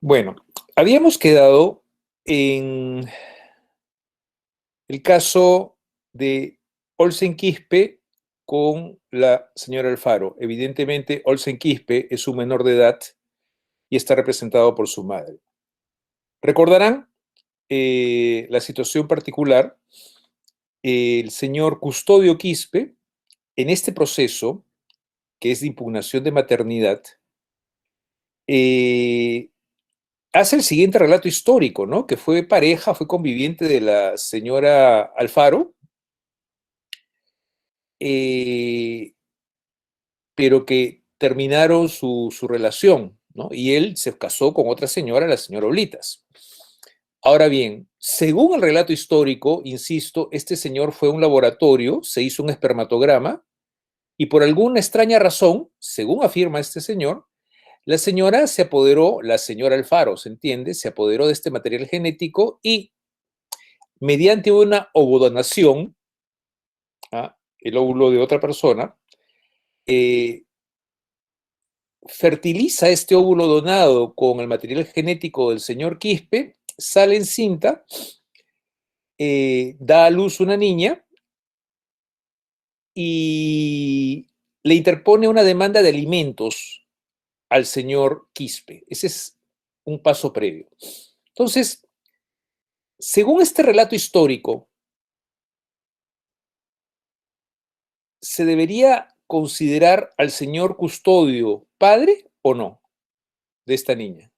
Bueno, habíamos quedado en el caso de Olsen Quispe con la señora Alfaro. Evidentemente, Olsen Quispe es un menor de edad y está representado por su madre. Recordarán la situación particular. El señor Custodio Quispe, en este proceso, que es de impugnación de maternidad, hace el siguiente relato histórico, ¿no? Que fue pareja, fue conviviente de la señora Alfaro, pero que terminaron su relación, ¿no? Y él se casó con otra señora, la señora Oblitas. Ahora bien, según el relato histórico, insisto, este señor fue a un laboratorio, se hizo un espermatograma y por alguna extraña razón, según afirma este señor, la señora se apoderó, la señora Alfaro, ¿se entiende? Se apoderó de este material genético y mediante una ovodonación, ¿ah? El óvulo de otra persona, fertiliza este óvulo donado con el material genético del señor Quispe, sale encinta, da a luz una niña y le interpone una demanda de alimentos al señor Quispe. Ese es un paso previo. Entonces, según este relato histórico, ¿se debería considerar al señor Custodio padre o no de esta niña?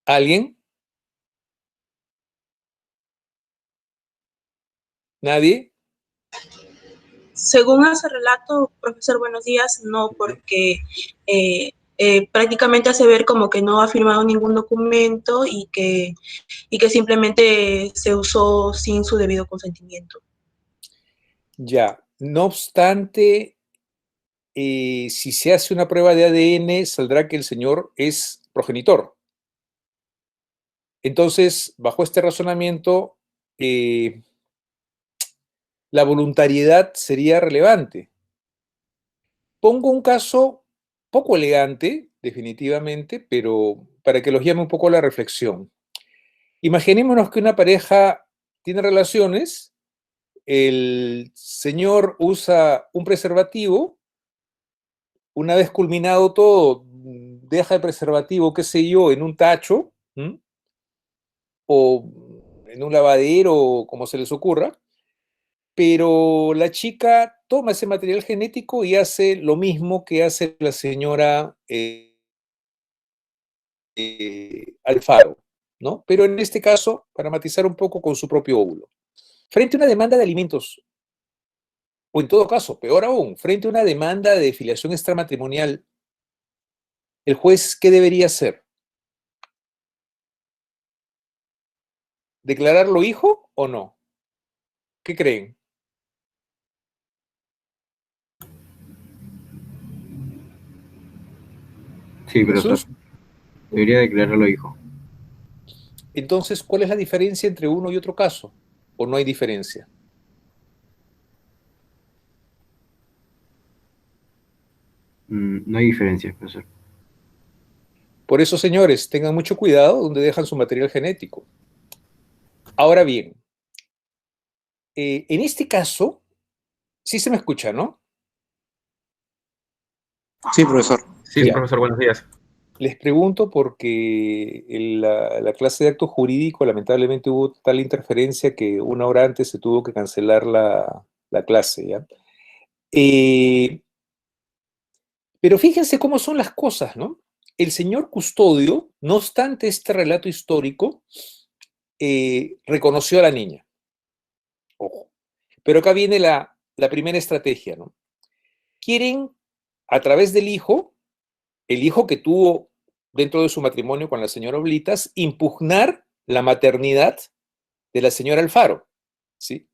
¿Alguien? ¿Nadie? Según ese relato, profesor, buenos días, no, porque prácticamente hace ver como que no ha firmado ningún documento y que simplemente se usó sin su debido consentimiento. Ya, no obstante, si se hace una prueba de ADN, saldrá que el señor es progenitor. Entonces, bajo este razonamiento, la voluntariedad sería relevante. Pongo un caso poco elegante, definitivamente, pero para que los llame un poco a la reflexión. Imaginémonos que una pareja tiene relaciones, el señor usa un preservativo, una vez culminado todo, deja el preservativo, qué sé yo, en un tacho, ¿m? O en un lavadero, como se les ocurra, pero la chica toma ese material genético y hace lo mismo que hace la señora Alfaro, ¿no? Pero en este caso, para matizar un poco con su propio óvulo. Frente a una demanda de alimentos, o en todo caso, peor aún, frente a una demanda de filiación extramatrimonial, ¿el juez qué debería hacer? ¿Declararlo hijo o no? ¿Qué creen? Sí, profesor. Jesús, Debería declararlo hijo. entonces, ¿cuál es la diferencia entre uno y otro caso? ¿O no hay diferencia? No hay diferencia, profesor. Por eso, señores, tengan mucho cuidado donde dejan su material genético. Ahora bien, en este caso, sí se me escucha, ¿no? Sí, profesor. Sí, Ya. profesor, buenos días. Les pregunto porque en la clase de acto jurídico lamentablemente hubo tal interferencia que una hora antes se tuvo que cancelar la clase, ¿ya? Pero fíjense cómo son las cosas, ¿no? El señor Custodio, no obstante este relato histórico, reconoció a la niña. Ojo. Pero acá viene la primera estrategia, ¿no? Quieren, a través del hijo, el hijo que tuvo dentro de su matrimonio con la señora Oblitas, impugnar la maternidad de la señora Alfaro, ¿sí?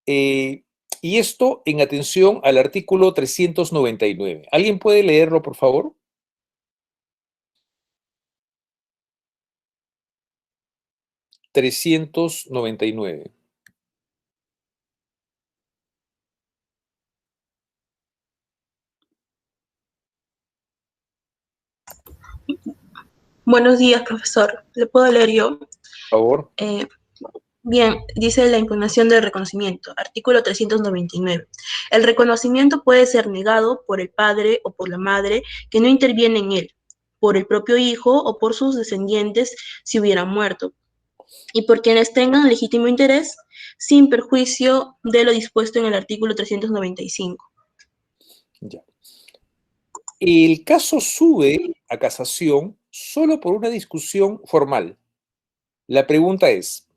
Y esto en atención al artículo 399. ¿Alguien puede leerlo, por favor? (399) Buenos días, profesor. ¿Le puedo leer yo? Por favor. Bien, dice la impugnación del reconocimiento, artículo 399. El reconocimiento puede ser negado por el padre o por la madre que no interviene en él, por el propio hijo o por sus descendientes si hubieran muerto, y por quienes tengan legítimo interés, sin perjuicio de lo dispuesto en el artículo 395. Ya. El caso sube a casación solo por una discusión formal. La pregunta es,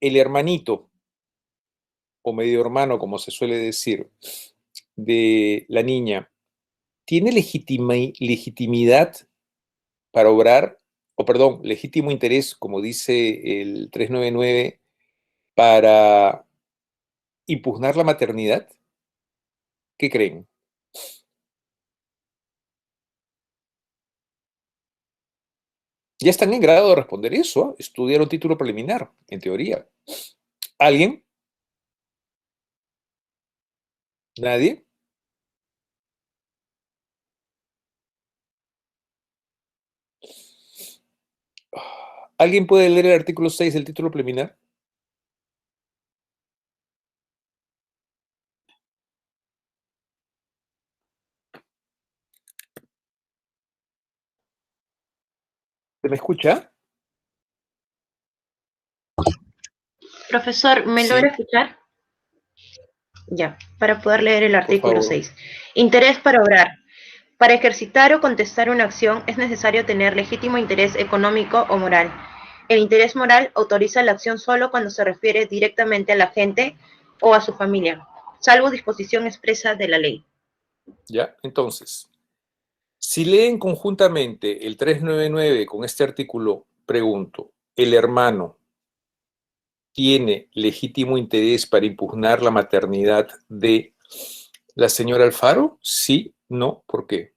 ¿el hermanito o medio hermano, como se suele decir, de la niña, tiene legitimidad para obrar, o perdón, legítimo interés, como dice el 399, para impugnar la maternidad? ¿Qué creen? Ya están en grado de responder eso, ¿eh? Estudiaron título preliminar, en teoría. ¿Alguien? ¿Nadie? ¿Alguien puede leer el artículo 6 del título preliminar? ¿Se me escucha? Profesor, ¿me Sí, logra escuchar? Ya, para poder leer el por artículo favor. 6. Interés para obrar. Para ejercitar o contestar una acción es necesario tener legítimo interés económico o moral. El interés moral autoriza la acción solo cuando se refiere directamente a la gente o a su familia, salvo disposición expresa de la ley. ¿Ya? Entonces, si leen conjuntamente el 399 con este artículo, pregunto, ¿el hermano tiene legítimo interés para impugnar la maternidad de la señora Alfaro? Sí, no, ¿por qué?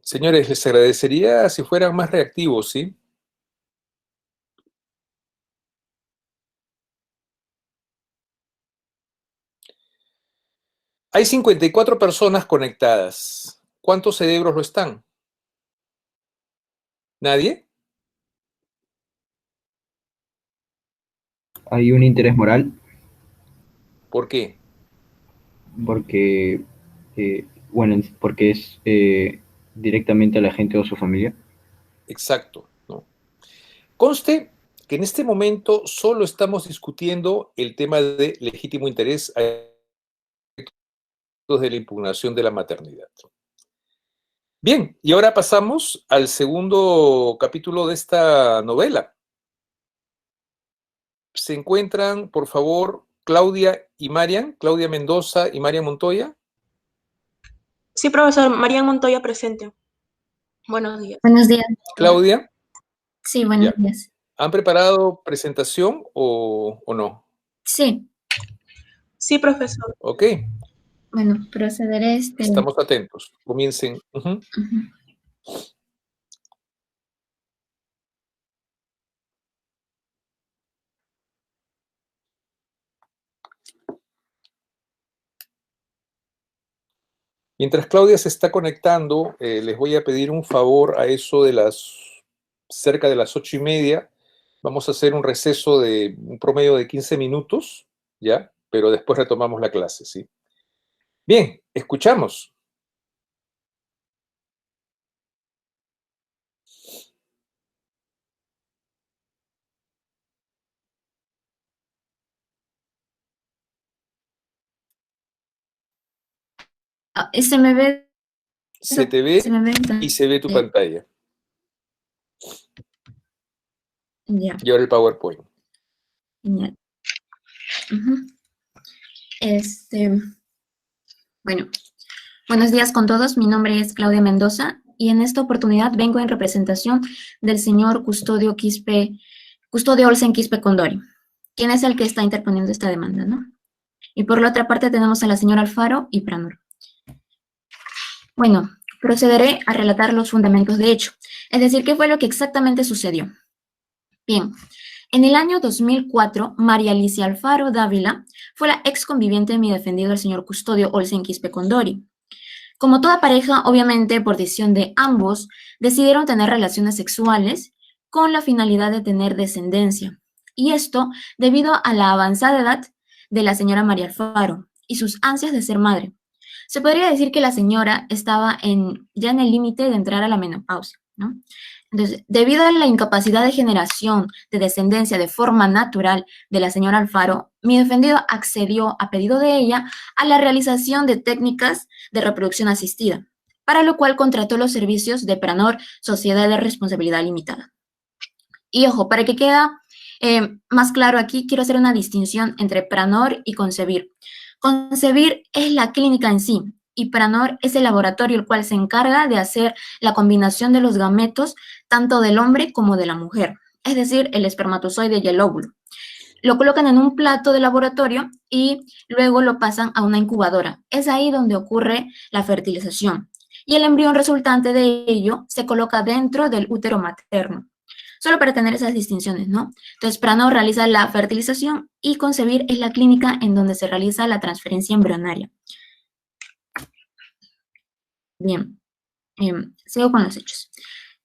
Señores, les agradecería si fueran más reactivos, ¿sí? Hay 54 personas conectadas. ¿Cuántos cerebros lo están? ¿Nadie? Hay un interés moral ¿Por qué? porque, bueno, porque es directamente a la gente o su familia. Exacto, ¿no? Conste que en este momento solo estamos discutiendo el tema de legítimo interés a efectos de la impugnación de la maternidad. Bien, y ahora pasamos al segundo capítulo de esta novela. Se encuentran, por favor, Claudia Mendoza y Marian Montoya. Sí, profesor. María Montoya presente. Buenos días. Buenos días. Claudia, Sí, buenos ya. días. ¿Han preparado presentación o no? Sí, Sí, profesor. Ok, bueno, procederé estamos atentos. Comiencen. Ujú. Mientras Claudia se está conectando, les voy a pedir un favor a eso de cerca de las 8:30. Vamos a hacer un receso de un promedio de 15 minutos, ¿ya? Pero después retomamos la clase, ¿sí? Bien, escuchamos. Se me ve, Se te se me ve ve y se ve tu pantalla. ya, Y ahora el PowerPoint. genial. Ujú. Bueno, buenos días con todos. Mi nombre es Claudia Mendoza y en esta oportunidad vengo en representación del señor Custodio Olsen Quispe Condori, quien es el que está interponiendo esta demanda, ¿no? Y por la otra parte tenemos a la señora Alfaro y Pranor. Bueno, procederé a relatar los fundamentos de hecho, es decir, qué fue lo que exactamente sucedió. Bien, En el año 2004, María Alicia Alfaro Dávila fue la ex conviviente de mi defendido, el señor Custodio Olsen Quispe Condori. Como toda pareja, obviamente por decisión de ambos, decidieron tener relaciones sexuales con la finalidad de tener descendencia. Y esto debido a la avanzada edad de la señora María Alfaro y sus ansias de ser madre. Se podría decir que la señora estaba ya en el límite de entrar a la menopausia, ¿no? Entonces, debido a la incapacidad de generación de descendencia de forma natural de la señora Alfaro, mi defendido accedió, a pedido de ella, a la realización de técnicas de reproducción asistida, para lo cual contrató los servicios de Pranor, Sociedad de Responsabilidad Limitada. Y ojo, para que quede más claro aquí, quiero hacer una distinción entre Pranor y Concebir. Concebir es la clínica en sí, y Pranor es el laboratorio el cual se encarga de hacer la combinación de los gametos tanto del hombre como de la mujer, es decir, el espermatozoide y el óvulo. Lo colocan en un plato de laboratorio y luego lo pasan a una incubadora. Es ahí donde ocurre la fertilización. Y el embrión resultante de ello se coloca dentro del útero materno. Solo para tener esas distinciones, ¿no? Entonces, Pranor realiza la fertilización y Concebir es la clínica en donde se realiza la transferencia embrionaria. Bien, sigo con los hechos.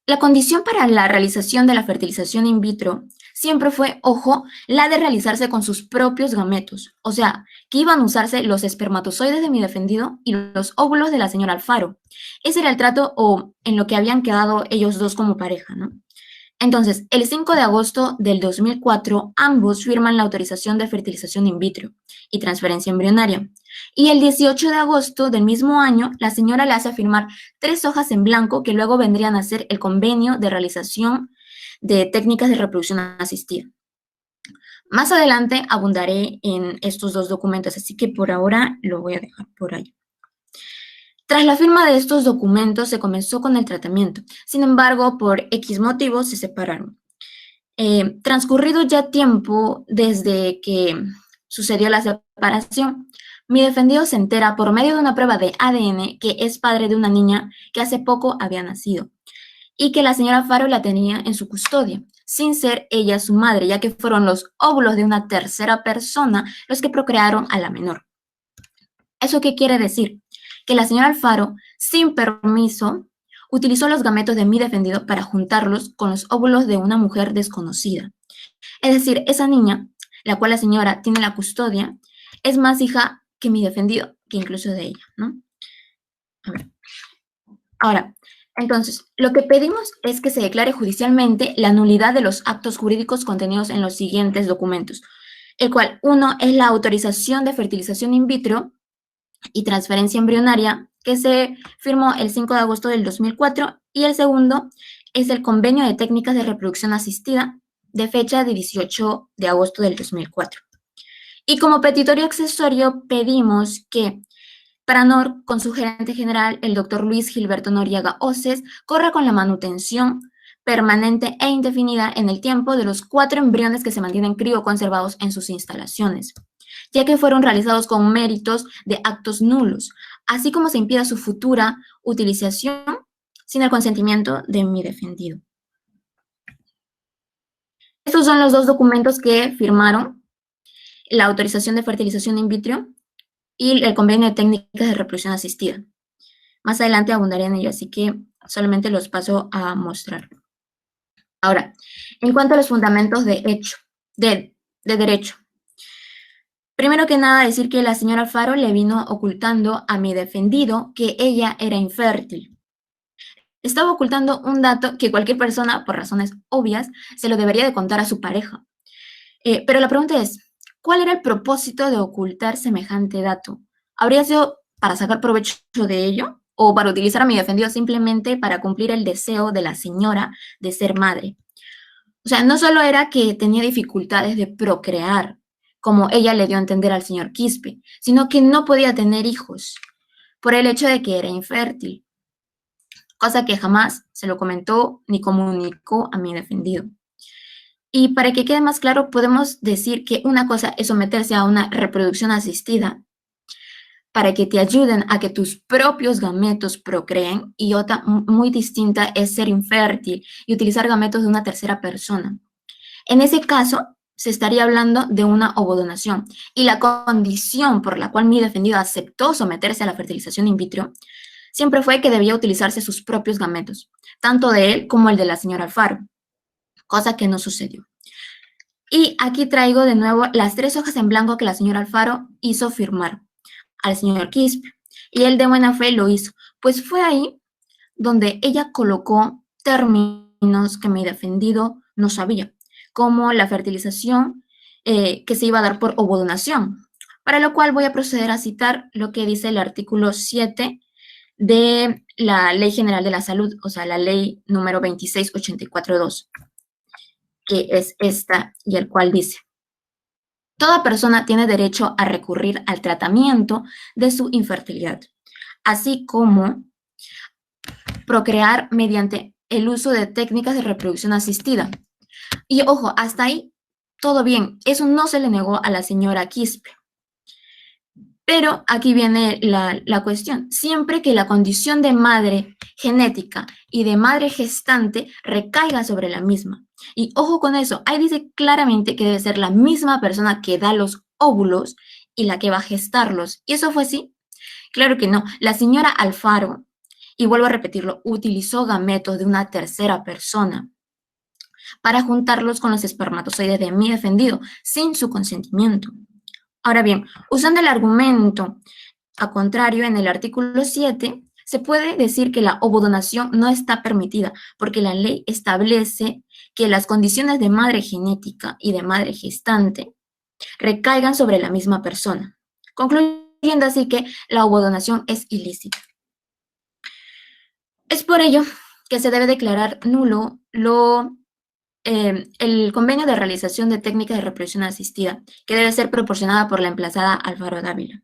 La condición para la realización de la fertilización in vitro siempre fue, ojo, la de realizarse con sus propios gametos. O sea, que iban a usarse los espermatozoides de mi defendido y los óvulos de la señora Alfaro. Ese era el trato o en lo que habían quedado ellos dos como pareja, ¿no? Entonces, el 5 de agosto del 2004, ambos firman la autorización de fertilización in vitro y transferencia embrionaria. Y el 18 de agosto del mismo año, la señora le hace firmar 3 hojas en blanco que luego vendrían a ser el convenio de realización de técnicas de reproducción asistida. Más adelante abundaré en estos 2 documentos, así que por ahora lo voy a dejar por ahí. Tras la firma de estos documentos se comenzó con el tratamiento. Sin embargo, por X motivos se separaron. Transcurrido ya tiempo desde que sucedió la separación, mi defendido se entera por medio de una prueba de ADN que es padre de una niña que hace poco había nacido y que la señora Alfaro la tenía en su custodia, sin ser ella su madre, ya que fueron los óvulos de una tercera persona los que procrearon a la menor. ¿Eso qué quiere decir? Que la señora Alfaro, sin permiso, utilizó los gametos de mi defendido para juntarlos con los óvulos de una mujer desconocida. Es decir, esa niña, la cual la señora tiene la custodia, es más hija que mi defendido, que incluso de ella, ¿no? A ver. Ahora, entonces, lo que pedimos es que se declare judicialmente la nulidad de los actos jurídicos contenidos en los siguientes documentos, el cual, uno, es la autorización de fertilización in vitro y transferencia embrionaria, que se firmó el 5 de agosto del 2004, y el segundo es el convenio de técnicas de reproducción asistida de fecha de 18 de agosto del 2004. Y como petitorio accesorio pedimos que Pranor, con su gerente general, el doctor Luis Gilberto Noriega Oces, corra con la manutención permanente e indefinida en el tiempo de los 4 embriones que se mantienen crioconservados en sus instalaciones, ya que fueron realizados con méritos de actos nulos, así como se impida su futura utilización sin el consentimiento de mi defendido. Estos son los 2 documentos que firmaron la autorización de fertilización in vitro y el convenio de técnicas de reproducción asistida. Más adelante abundaré en ello, así que solamente los paso a mostrar. Ahora, en cuanto a los fundamentos de derecho. Primero que nada, decir que la señora Alfaro le vino ocultando a mi defendido que ella era infértil. Estaba ocultando un dato que cualquier persona, por razones obvias, se lo debería de contar a su pareja. Pero la pregunta es, ¿cuál era el propósito de ocultar semejante dato? ¿Habría sido para sacar provecho de ello? ¿O para utilizar a mi defendido simplemente para cumplir el deseo de la señora de ser madre? O sea, no solo era que tenía dificultades de procrear, como ella le dio a entender al señor Quispe, sino que no podía tener hijos por el hecho de que era infértil, cosa que jamás se lo comentó ni comunicó a mi defendido. Y para que quede más claro, podemos decir que una cosa es someterse a una reproducción asistida para que te ayuden a que tus propios gametos procreen, y otra muy distinta es ser infértil y utilizar gametos de una tercera persona. En ese caso, se estaría hablando de una ovodonación. Y la condición por la cual mi defendido aceptó someterse a la fertilización in vitro siempre fue que debía utilizarse sus propios gametos, tanto de él como el de la señora Alfaro, cosa que no sucedió. Y aquí traigo de nuevo las 3 hojas en blanco que la señora Alfaro hizo firmar al señor Quispe. Y él de buena fe lo hizo. Pues fue ahí donde ella colocó términos que mi defendido no sabía, como la fertilización que se iba a dar por ovodonación, para lo cual voy a proceder a citar lo que dice el artículo 7 de la Ley General de la Salud, o sea, la ley número 26842, que es esta y el cual dice: toda persona tiene derecho a recurrir al tratamiento de su infertilidad, así como procrear mediante el uso de técnicas de reproducción asistida. Y ojo, hasta ahí todo bien, eso no se le negó a la señora Quispe. Pero aquí viene la cuestión. Siempre que la condición de madre genética y de madre gestante recaiga sobre la misma. Y ojo con eso, ahí dice claramente que debe ser la misma persona que da los óvulos y la que va a gestarlos. ¿Y eso fue así? Claro que no. La señora Alfaro, y vuelvo a repetirlo, utilizó gametos de una tercera persona para juntarlos con los espermatozoides de mi defendido sin su consentimiento. Ahora bien, usando el argumento a contrario, en el artículo 7 se puede decir que la ovodonación no está permitida porque la ley establece que las condiciones de madre genética y de madre gestante recaigan sobre la misma persona, concluyendo así que la ovodonación es ilícita. Es por ello que se debe declarar nulo el convenio de realización de técnicas de reproducción asistida, que debe ser proporcionada por la emplazada Alfaro Dávila.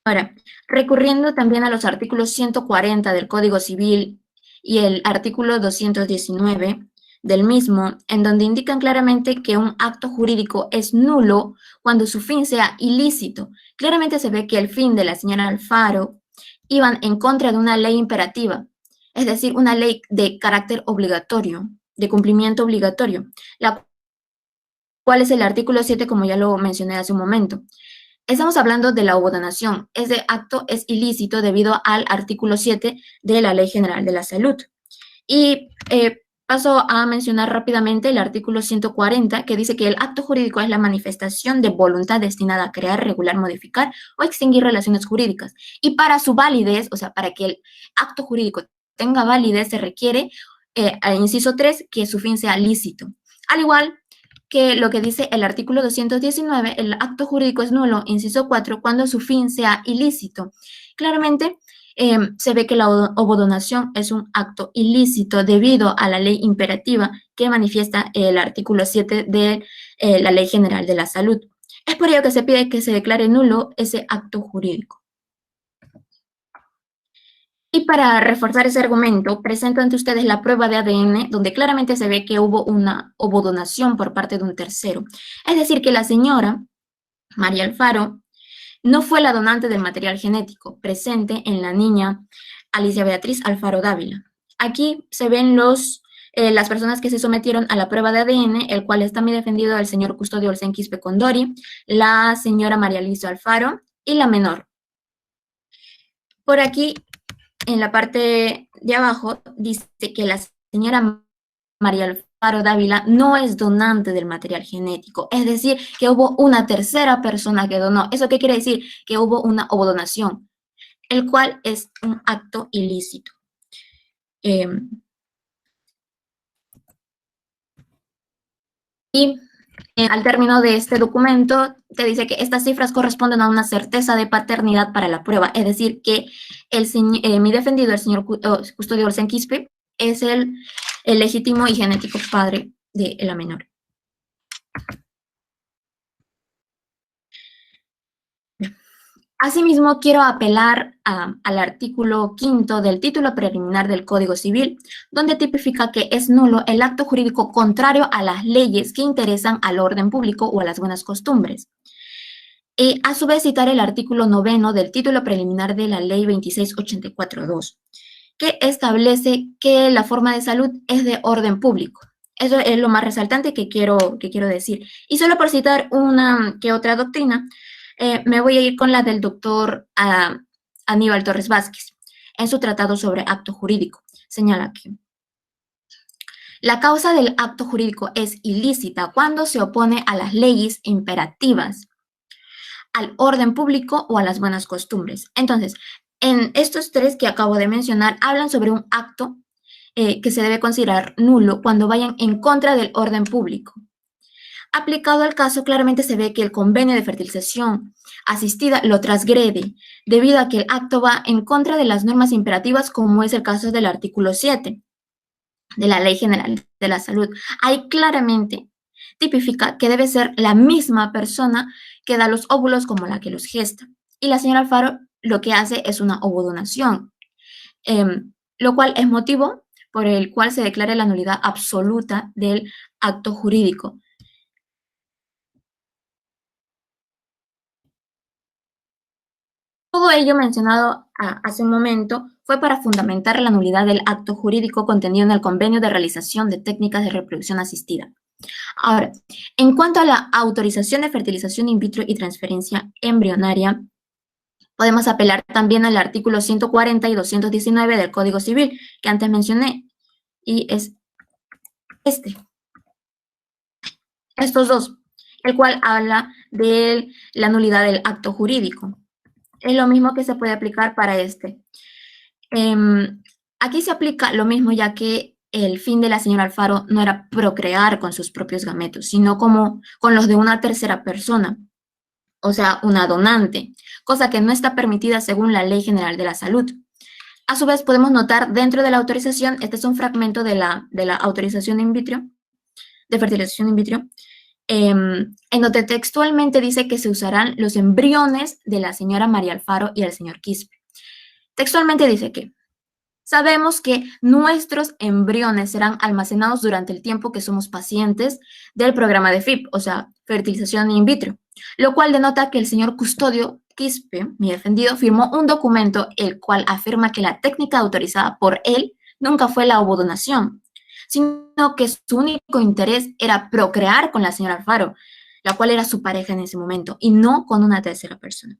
Ahora, recurriendo también a los artículos 140 del Código Civil y el artículo 219 del mismo, en donde indican claramente que un acto jurídico es nulo cuando su fin sea ilícito. Claramente se ve que el fin de la señora Alfaro iban en contra de una ley imperativa, es decir, una ley de carácter obligatorio, de cumplimiento obligatorio, la cual es el artículo 7, como ya lo mencioné hace un momento. Estamos hablando de la ovodonación. Ese acto es ilícito debido al artículo 7 de la Ley General de la Salud. Y paso a mencionar rápidamente el artículo 140, que dice que el acto jurídico es la manifestación de voluntad destinada a crear, regular, modificar o extinguir relaciones jurídicas. Y para su validez, o sea, para que el acto jurídico tenga validez, se requiere, inciso 3, que su fin sea lícito. Al igual que lo que dice el artículo 219, el acto jurídico es nulo, inciso 4, cuando su fin sea ilícito. Claramente se ve que la ovodonación es un acto ilícito debido a la ley imperativa que manifiesta el artículo 7 de la Ley General de la Salud. Es por ello que se pide que se declare nulo ese acto jurídico. Y para reforzar ese argumento, presento ante ustedes la prueba de ADN, donde claramente se ve que hubo una ovodonación por parte de un tercero. Es decir, que la señora María Alfaro no fue la donante del material genético presente en la niña Alicia Beatriz Alfaro Dávila. Aquí se ven las personas que se sometieron a la prueba de ADN, el cual está muy defendido el señor Custodio Olsen Quispe Condori, la señora María Alicia Alfaro y la menor. Por aquí, en la parte de abajo, dice que la señora María Alfaro Dávila no es donante del material genético, es decir, que hubo una tercera persona que donó. ¿Eso qué quiere decir? Que hubo una ovodonación, el cual es un acto ilícito. Al término de este documento, te dice que estas cifras corresponden a una certeza de paternidad para la prueba, es decir, que mi defendido, el señor Custodio Olsen Quispe, es el legítimo y genético padre de la menor. Asimismo, quiero apelar al artículo 5 del título preliminar del Código Civil, donde tipifica que es nulo el acto jurídico contrario a las leyes que interesan al orden público o a las buenas costumbres. Y a su vez citar el artículo 9 del título preliminar de la Ley 26842, que establece que la forma de salud es de orden público. Eso es lo más resaltante que quiero decir. Y solo por citar una que otra doctrina, me voy a ir con la del doctor Aníbal Torres Vázquez, en su tratado sobre acto jurídico. Señala que la causa del acto jurídico es ilícita cuando se opone a las leyes imperativas, al orden público o a las buenas costumbres. Entonces, en estos tres que acabo de mencionar, hablan sobre un acto que se debe considerar nulo cuando vayan en contra del orden público. Aplicado al caso, claramente se ve que el convenio de fertilización asistida lo transgrede, debido a que el acto va en contra de las normas imperativas, como es el caso del artículo 7 de la Ley General de la Salud. Ahí claramente tipifica que debe ser la misma persona que da los óvulos como la que los gesta. Y la señora Alfaro lo que hace es una ovodonación, lo cual es motivo por el cual se declara la nulidad absoluta del acto jurídico. Todo ello mencionado hace un momento fue para fundamentar la nulidad del acto jurídico contenido en el convenio de realización de técnicas de reproducción asistida. Ahora, en cuanto a la autorización de fertilización in vitro y transferencia embrionaria, podemos apelar también al artículo 140 y 219 del Código Civil, que antes mencioné, y es estos dos, el cual habla de la nulidad del acto jurídico. Es lo mismo que se puede aplicar para este. Aquí se aplica lo mismo, ya que el fin de la señora Alfaro no era procrear con sus propios gametos, sino como con los de una tercera persona, o sea, una donante, cosa que no está permitida según la Ley General de la Salud. A su vez, podemos notar dentro de la autorización, este es un fragmento de la autorización in vitro, de fertilización in vitro, en donde textualmente dice que se usarán los embriones de la señora María Alfaro y el señor Quispe. Textualmente dice que sabemos que nuestros embriones serán almacenados durante el tiempo que somos pacientes del programa de FIP, o sea, fertilización in vitro, lo cual denota que el señor Custodio Quispe, mi defendido, firmó un documento el cual afirma que la técnica autorizada por él nunca fue la ovodonación, sino que su único interés era procrear con la señora Alfaro, la cual era su pareja en ese momento, y no con una tercera persona.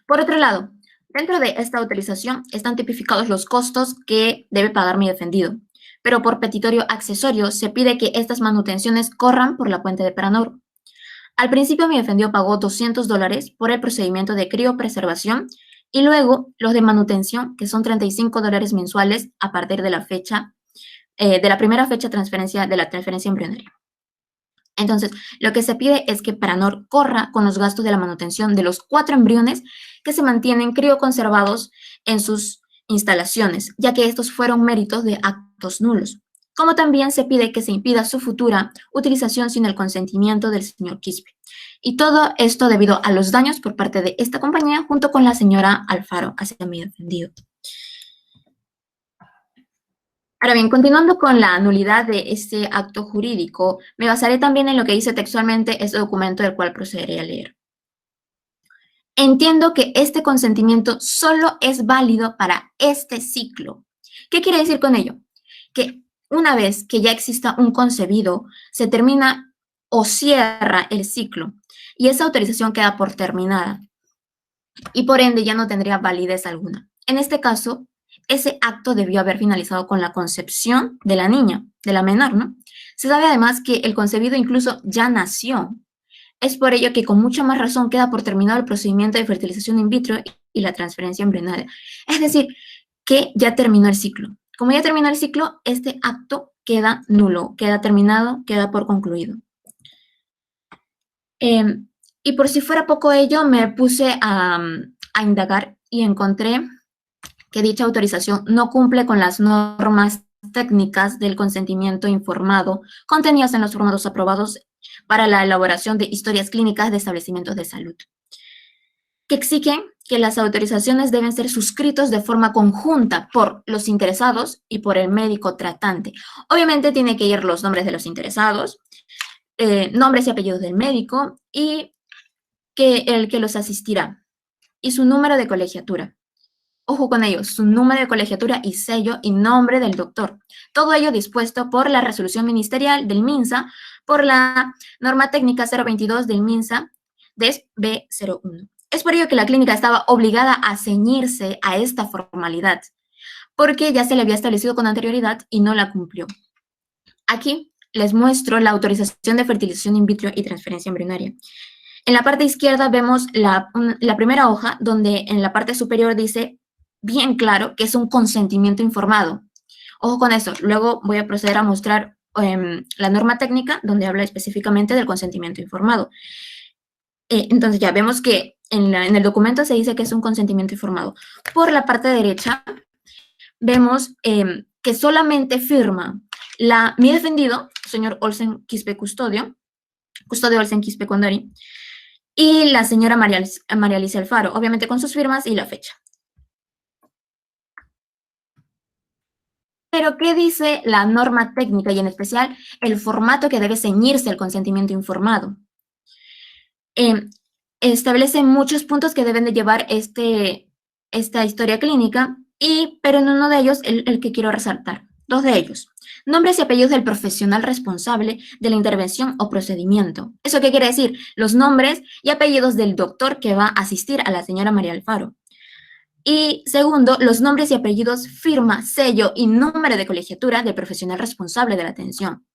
Por otro lado, dentro de esta autorización están tipificados los costos que debe pagar mi defendido, pero por petitorio accesorio se pide que estas manutenciones corran por la cuenta de Paranor. Al principio mi defendido pagó $200 por el procedimiento de criopreservación y luego los de manutención, que son $35 mensuales a partir de la fecha, de la primera fecha de la transferencia embrionaria. Entonces, lo que se pide es que Paranor corra con los gastos de la manutención de los 4 embriones que se mantienen crioconservados en sus instalaciones, ya que estos fueron méritos de actos nulos. Como también se pide que se impida su futura utilización sin el consentimiento del señor Quispe. Y todo esto debido a los daños por parte de esta compañía junto con la señora Alfaro hacia mi defendido. Ahora bien, continuando con la nulidad de este acto jurídico, me basaré también en lo que dice textualmente este documento del cual procederé a leer. Entiendo que este consentimiento solo es válido para este ciclo. ¿Qué quiere decir con ello? Que una vez que ya exista un concebido, se termina o cierra el ciclo y esa autorización queda por terminada y por ende ya no tendría validez alguna. En este caso, ese acto debió haber finalizado con la concepción de la niña, de la menor, ¿no? Se sabe además que el concebido incluso ya nació. Es por ello que con mucha más razón queda por terminado el procedimiento de fertilización in vitro y la transferencia embrionaria. Es decir, que ya terminó el ciclo. Como ya terminó el ciclo, este acto queda nulo, queda terminado, queda por concluido. Y por si fuera poco ello, me puse a indagar y encontré que dicha autorización no cumple con las normas técnicas del consentimiento informado contenidas en los formatos aprobados para la elaboración de historias clínicas de establecimientos de salud, que exigen que las autorizaciones deben ser suscritos de forma conjunta por los interesados y por el médico tratante. Obviamente tiene que ir los nombres de los interesados, nombres y apellidos del médico y el que los asistirá. y su número de colegiatura. Ojo con ello, su número de colegiatura y sello y nombre del doctor. Todo ello dispuesto por la resolución ministerial del MINSA, por la norma técnica 022 del MINSA, DES B01. Es por ello que la clínica estaba obligada a ceñirse a esta formalidad, porque ya se le había establecido con anterioridad y no la cumplió. Aquí les muestro la autorización de fertilización in vitro y transferencia embrionaria. En la parte izquierda vemos la primera hoja, donde en la parte superior dice bien claro que es un consentimiento informado. Ojo con eso. Luego voy a proceder a mostrar la norma técnica, donde habla específicamente del consentimiento informado. Entonces ya vemos que en el documento se dice que es un consentimiento informado. Por la parte derecha vemos que solamente firma mi defendido, señor Olsen Quispe Custodio Olsen Quispe Condori, y la señora María Alicia Alfaro, obviamente con sus firmas y la fecha. Pero, ¿qué dice la norma técnica y en especial el formato que debe ceñirse el consentimiento informado? Establece muchos puntos que deben de llevar esta historia clínica, pero en uno de ellos el que quiero resaltar. Dos de ellos. Nombres y apellidos del profesional responsable de la intervención o procedimiento. ¿Eso qué quiere decir? Los nombres y apellidos del doctor que va a asistir a la señora María Alfaro. Y segundo, los nombres y apellidos, firma, sello y número de colegiatura del profesional responsable de la atención.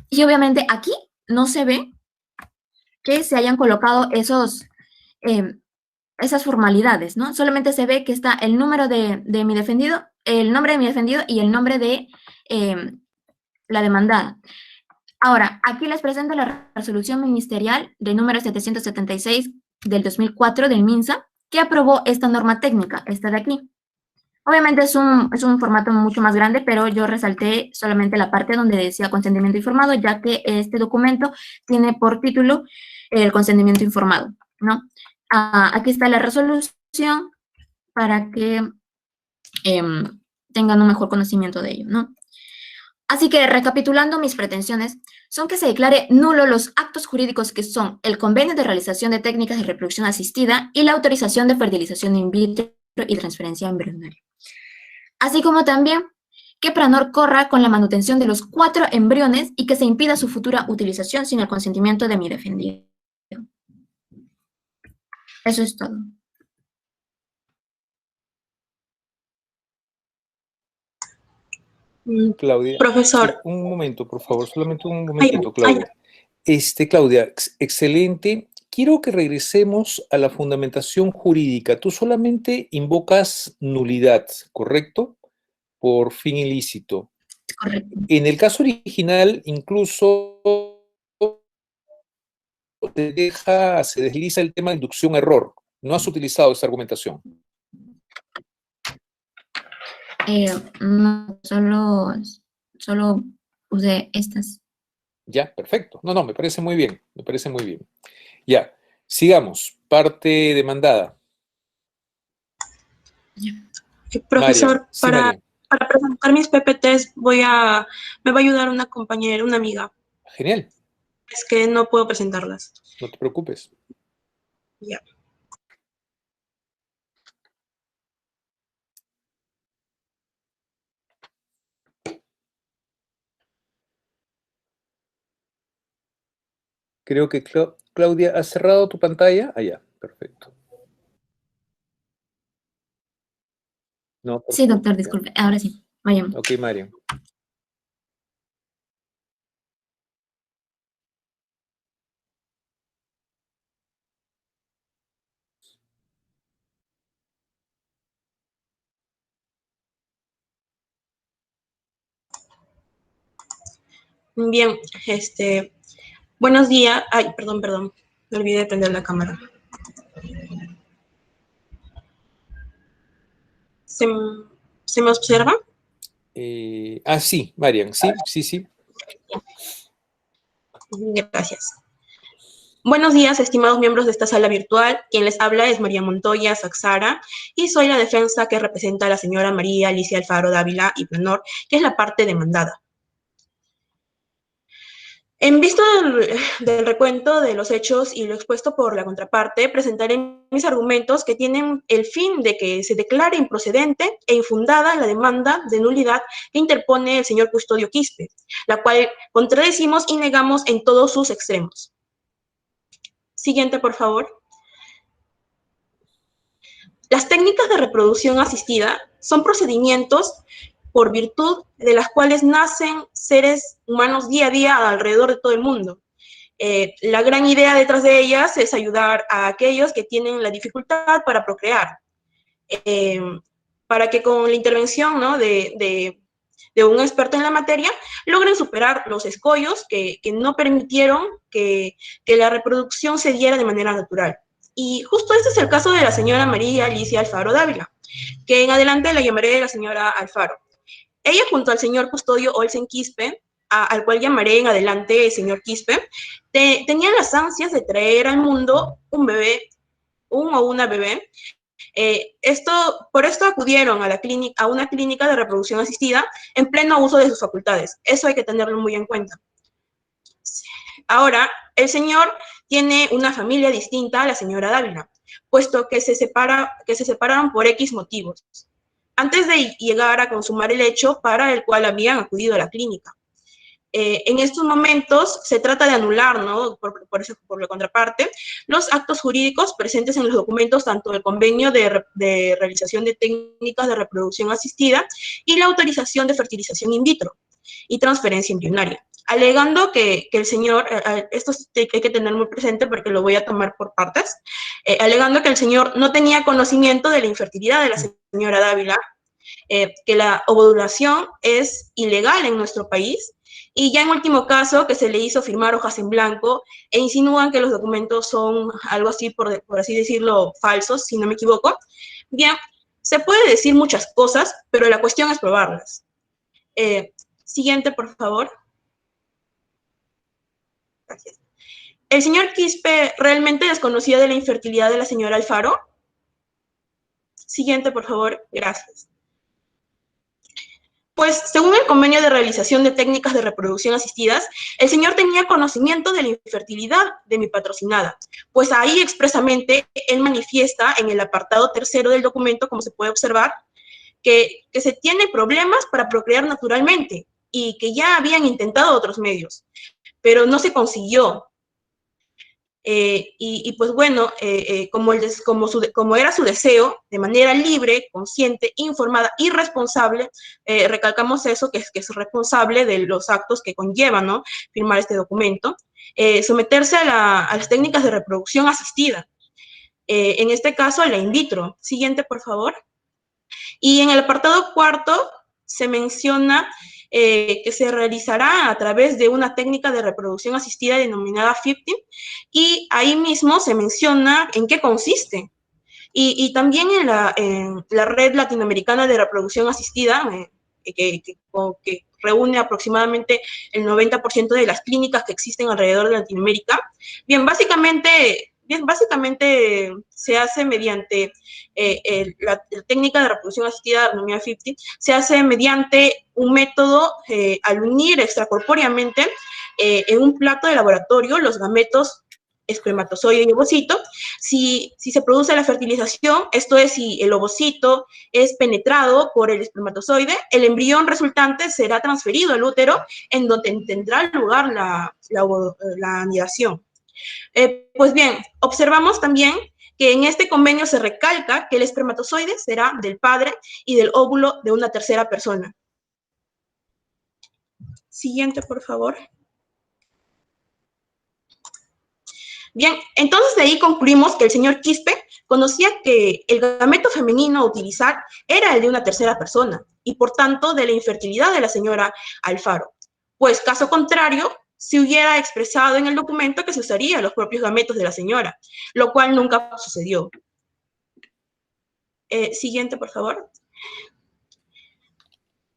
Y obviamente aquí no se ve que se hayan colocado esas formalidades, ¿no? Solamente se ve que está el número de mi defendido, el nombre de mi defendido y el nombre de la demandada. Ahora, aquí les presento la resolución ministerial de número 776 del 2004 del MINSA, que aprobó esta norma técnica, esta de aquí. Obviamente es un formato mucho más grande, pero yo resalté solamente la parte donde decía consentimiento informado, ya que este documento tiene por título el consentimiento informado, ¿no? Aquí está la resolución para que tengan un mejor conocimiento de ello, ¿no? Así que, recapitulando, mis pretensiones son que se declare nulo los actos jurídicos que son el convenio de realización de técnicas de reproducción asistida y la autorización de fertilización in vitro y transferencia embrionaria. Así como también que Pranor corra con la manutención de los 4 embriones y que se impida su futura utilización sin el consentimiento de mi defendido. Eso es todo. Claudia. Profesor. Sí, un momento, por favor, solamente un momentito, Claudia. Claudia, excelente. Quiero que regresemos a la fundamentación jurídica. Tú solamente invocas nulidad, ¿correcto? Por fin ilícito. Correcto. En el caso original, incluso se desliza el tema de inducción-error. No has utilizado esa argumentación. No, solo usé estas. Ya, perfecto. No, me parece muy bien. Me parece muy bien. Ya, sigamos. Parte demandada. Profesor, Marian. para presentar mis PPTs me va a ayudar una compañera, una amiga. Genial. Es que no puedo presentarlas. No te preocupes. Ya. Creo que Claudia, ¿has cerrado tu pantalla? Ah, ya, perfecto. No, sí, doctor, disculpe. Ahora sí, vayamos. Ok, Marian. Bien, buenos días. Ay, perdón, me olvidé de prender la cámara. ¿Se me observa? Sí, Marian, sí. Gracias. Buenos días, estimados miembros de esta sala virtual. Quien les habla es María Montoya Saxara y soy la defensa que representa a la señora María Alicia Alfaro Dávila y Pranor, que es la parte demandada. En vista del recuento de los hechos y lo expuesto por la contraparte, presentaré mis argumentos que tienen el fin de que se declare improcedente e infundada la demanda de nulidad que interpone el señor Custodio Quispe, la cual contradecimos y negamos en todos sus extremos. Siguiente, por favor. Las técnicas de reproducción asistida son procedimientos por virtud de las cuales nacen seres humanos día a día alrededor de todo el mundo. La gran idea detrás de ellas es ayudar a aquellos que tienen la dificultad para procrear, para que con la intervención, ¿no?, de un experto en la materia logren superar los escollos que no permitieron que la reproducción se diera de manera natural. Y justo este es el caso de la señora María Alicia Alfaro Dávila, que en adelante la llamaré la señora Alfaro. Ella, junto al señor Custodio Olsen Quispe, al cual llamaré en adelante señor Quispe, tenían las ansias de traer al mundo un bebé, un o una bebé. Por esto acudieron a una clínica de reproducción asistida en pleno uso de sus facultades. Eso hay que tenerlo muy en cuenta. Ahora, el señor tiene una familia distinta a la señora Dávila, puesto que se separaron por X motivos, antes de llegar a consumar el hecho para el cual habían acudido a la clínica. En estos momentos se trata de anular, ¿no?, por la contraparte, los actos jurídicos presentes en los documentos, tanto el convenio de realización de técnicas de reproducción asistida y la autorización de fertilización in vitro y transferencia embrionaria, alegando que el señor, esto hay que tener muy presente porque lo voy a tomar por partes, alegando que el señor no tenía conocimiento de la infertilidad de la señora Dávila, que la ovulación es ilegal en nuestro país, y ya en último caso que se le hizo firmar hojas en blanco e insinúan que los documentos son algo así, por así decirlo, falsos, si no me equivoco. Bien, se puede decir muchas cosas, pero la cuestión es probarlas. Siguiente, por favor. Gracias. ¿El señor Quispe realmente desconocía de la infertilidad de la señora Alfaro? Siguiente, por favor. Gracias. Pues, según el convenio de realización de técnicas de reproducción asistidas, el señor tenía conocimiento de la infertilidad de mi patrocinada, pues ahí expresamente él manifiesta en el apartado tercero del documento, como se puede observar, que se tiene problemas para procrear naturalmente y que ya habían intentado otros medios, pero no se consiguió. Pues bueno, como era su deseo, de manera libre, consciente, informada y responsable, recalcamos eso, que es responsable de los actos que conllevan, ¿no?, firmar este documento, someterse a las técnicas de reproducción asistida, en este caso a la in vitro. Siguiente, por favor. Y en el apartado cuarto se menciona que se realizará a través de una técnica de reproducción asistida denominada FIFTIN, y ahí mismo se menciona en qué consiste. Y también en la Red Latinoamericana de Reproducción Asistida, que reúne aproximadamente el 90% de las clínicas que existen alrededor de Latinoamérica. Bien, básicamente se hace mediante la técnica de reproducción asistida denominada FIFTIN, se hace mediante un método al unir extracorpóreamente en un plato de laboratorio los gametos espermatozoide y ovocito. Si se produce la fertilización, esto es, si el ovocito es penetrado por el espermatozoide, el embrión resultante será transferido al útero, en donde tendrá lugar la anidación. Pues bien, observamos también que en este convenio se recalca que el espermatozoide será del padre y del óvulo de una tercera persona. Siguiente, por favor. Bien, entonces de ahí concluimos que el señor Quispe conocía que el gameto femenino a utilizar era el de una tercera persona y, por tanto, de la infertilidad de la señora Alfaro. Pues, caso contrario, se hubiera expresado en el documento que se usarían los propios gametos de la señora, lo cual nunca sucedió. Siguiente, por favor.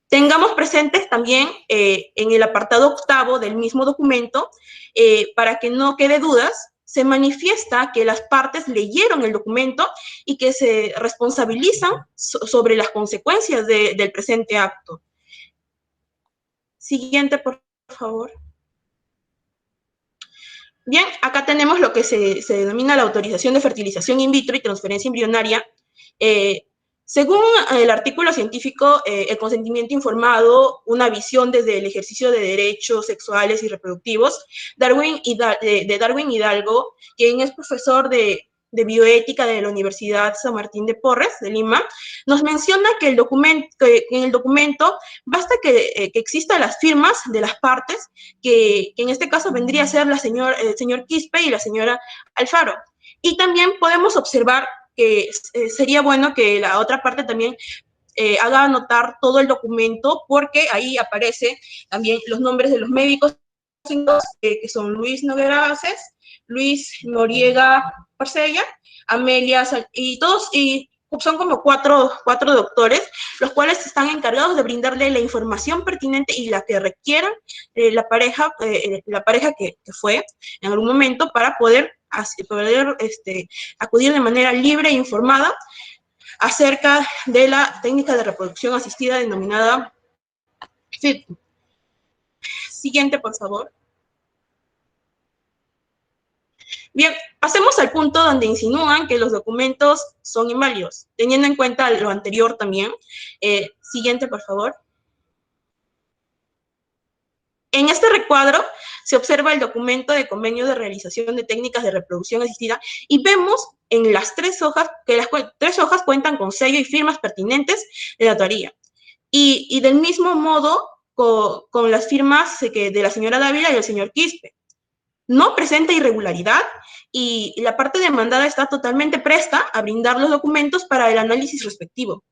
Tengamos presentes también en el apartado octavo del mismo documento, para que no quede dudas, se manifiesta que las partes leyeron el documento y que se responsabilizan sobre las consecuencias del presente acto. Siguiente, por favor. Bien, acá tenemos lo que se denomina la autorización de fertilización in vitro y transferencia embrionaria. Según el artículo científico, el consentimiento informado, una visión desde el ejercicio de derechos sexuales y reproductivos, de Darwin Hidalgo, quien es profesor de bioética de la Universidad San Martín de Porres, de Lima, nos menciona que en el documento basta que existan las firmas de las partes, que en este caso vendría a ser el señor Quispe y la señora Alfaro. Y también podemos observar que sería bueno que la otra parte también haga anotar todo el documento, porque ahí aparece también los nombres de los médicos, que son Luis Noguera Aces, Luis Noriega Parcella, Amelia, y todos, y son como cuatro doctores, los cuales están encargados de brindarle la información pertinente y la que requieran la pareja que fue en algún momento, para poder acudir de manera libre e informada acerca de la técnica de reproducción asistida denominada FIT. Siguiente, por favor. Bien, pasemos al punto donde insinúan que los documentos son inválidos, teniendo en cuenta lo anterior también. Siguiente, por favor. En este recuadro se observa el documento de convenio de realización de técnicas de reproducción asistida y vemos en las 3 hojas que las 3 hojas cuentan con sello y firmas pertinentes de la notaría. Y del mismo modo con las firmas de la señora Dávila y el señor Quispe. No presenta irregularidad y la parte demandada está totalmente presta a brindar los documentos para el análisis respectivo.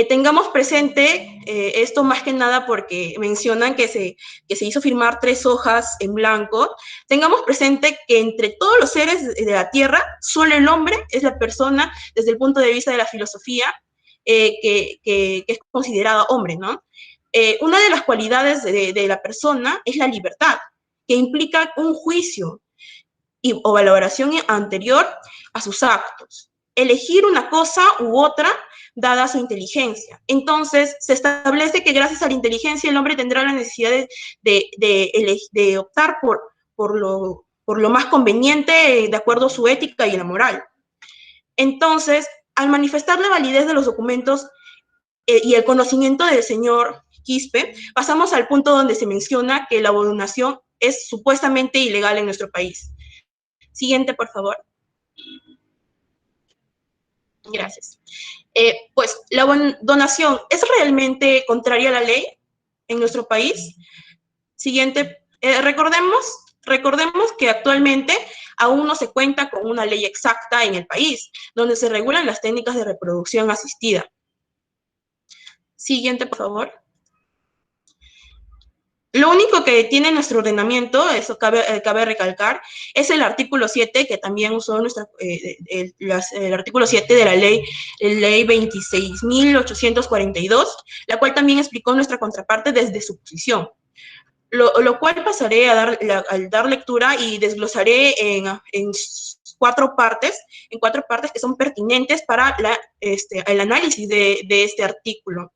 Tengamos presente esto más que nada porque mencionan que se hizo firmar 3 hojas en blanco. Tengamos presente que entre todos los seres de la Tierra, solo el hombre es la persona, desde el punto de vista de la filosofía, que es considerada hombre, ¿no? Una de las cualidades de la persona es la libertad, que implica un juicio o valoración anterior a sus actos. Elegir una cosa u otra dada su inteligencia. Entonces, se establece que gracias a la inteligencia el hombre tendrá la necesidad de optar por lo más conveniente de acuerdo a su ética y la moral. Entonces, al manifestar la validez de los documentos y el conocimiento del señor Quispe, pasamos al punto donde se menciona que la donación es supuestamente ilegal en nuestro país. Siguiente, por favor. Gracias. Pues la donación es realmente contraria a la ley en nuestro país. Siguiente. Recordemos que actualmente aún no se cuenta con una ley exacta en el país, donde se regulan las técnicas de reproducción asistida. Siguiente, por favor. Lo único que tiene nuestro ordenamiento, eso cabe recalcar, es el artículo 7, que también usó el artículo 7 de la ley 26.842, la cual también explicó nuestra contraparte desde su posición. Lo cual pasaré a dar lectura y desglosaré en 4 partes, que son pertinentes para el análisis de este artículo.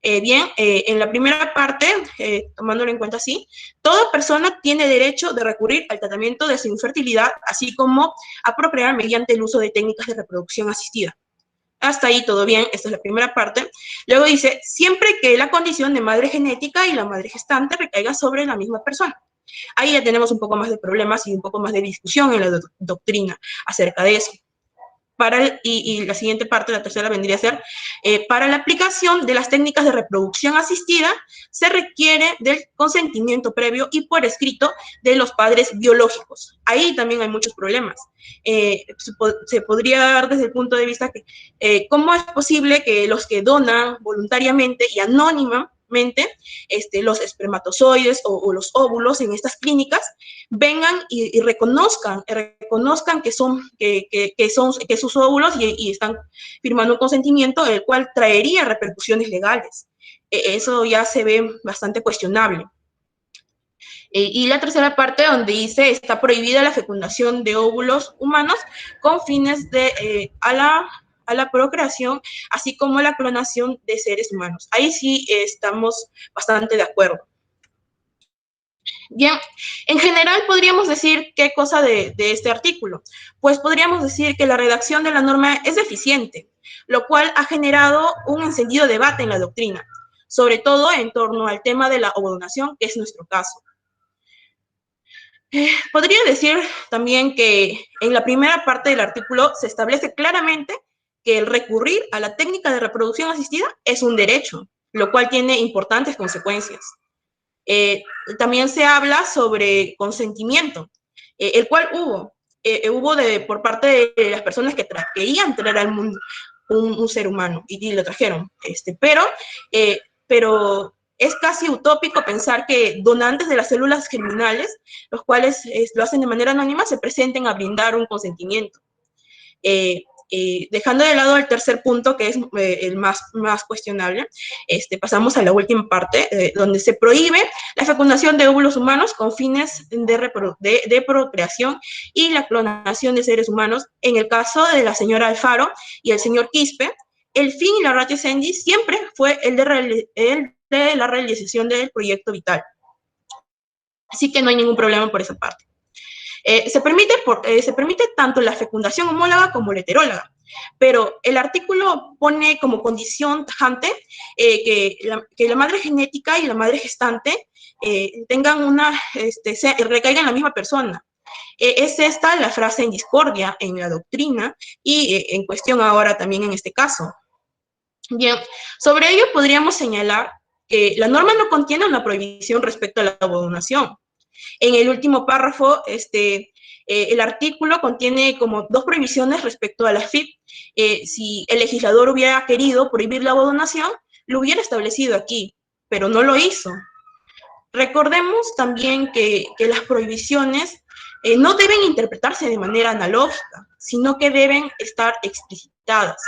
En la primera parte, tomándolo en cuenta así, toda persona tiene derecho de recurrir al tratamiento de su infertilidad, así como a procrear mediante el uso de técnicas de reproducción asistida. Hasta ahí todo bien, esta es la primera parte. Luego dice, siempre que la condición de madre genética y la madre gestante recaiga sobre la misma persona. Ahí ya tenemos un poco más de problemas y un poco más de discusión en la doctrina acerca de eso. Y la siguiente parte, la tercera, vendría a ser, para la aplicación de las técnicas de reproducción asistida, se requiere del consentimiento previo y por escrito de los padres biológicos. Ahí también hay muchos problemas. Se podría dar desde el punto de vista que, ¿cómo es posible que los que donan voluntariamente y anónimamente los espermatozoides o los óvulos en estas clínicas vengan y reconozcan que sus óvulos y están firmando un consentimiento, el cual traería repercusiones legales? Eso ya se ve bastante cuestionable. Y la tercera parte, donde dice, está prohibida la fecundación de óvulos humanos con fines a la procreación, así como la clonación de seres humanos. Ahí sí estamos bastante de acuerdo. Bien, en general podríamos decir qué cosa de este artículo. Pues podríamos decir que la redacción de la norma es deficiente, lo cual ha generado un encendido debate en la doctrina, sobre todo en torno al tema de la obodonación, que es nuestro caso. Podría decir también que en la primera parte del artículo se establece claramente que el recurrir a la técnica de reproducción asistida es un derecho, lo cual tiene importantes consecuencias. También se habla sobre consentimiento, el cual hubo por parte de las personas que querían traer al mundo un ser humano y lo trajeron, pero es casi utópico pensar que donantes de las células germinales, los cuales lo hacen de manera anónima, se presenten a brindar un consentimiento. Dejando de lado el tercer punto, que es el más cuestionable, pasamos a la última parte, donde se prohíbe la fecundación de óvulos humanos con fines de procreación y la clonación de seres humanos. En el caso de la señora Alfaro y el señor Quispe, el fin y la ratio sendi siempre fue el de la realización del proyecto vital. Así que no hay ningún problema por esa parte. Se permite tanto la fecundación homóloga como la heteróloga, pero el artículo pone como condición tajante que la madre genética y la madre gestante recaigan en la misma persona. Es esta la frase en discordia en la doctrina y en cuestión ahora también en este caso. Bien, sobre ello podríamos señalar que la norma no contiene una prohibición respecto a la ovodonación. En el último párrafo, el artículo contiene como dos prohibiciones respecto a la FIP. Si el legislador hubiera querido prohibir la ovodonación, lo hubiera establecido aquí, pero no lo hizo. Recordemos también que las prohibiciones no deben interpretarse de manera analógica, sino que deben estar explicitadas.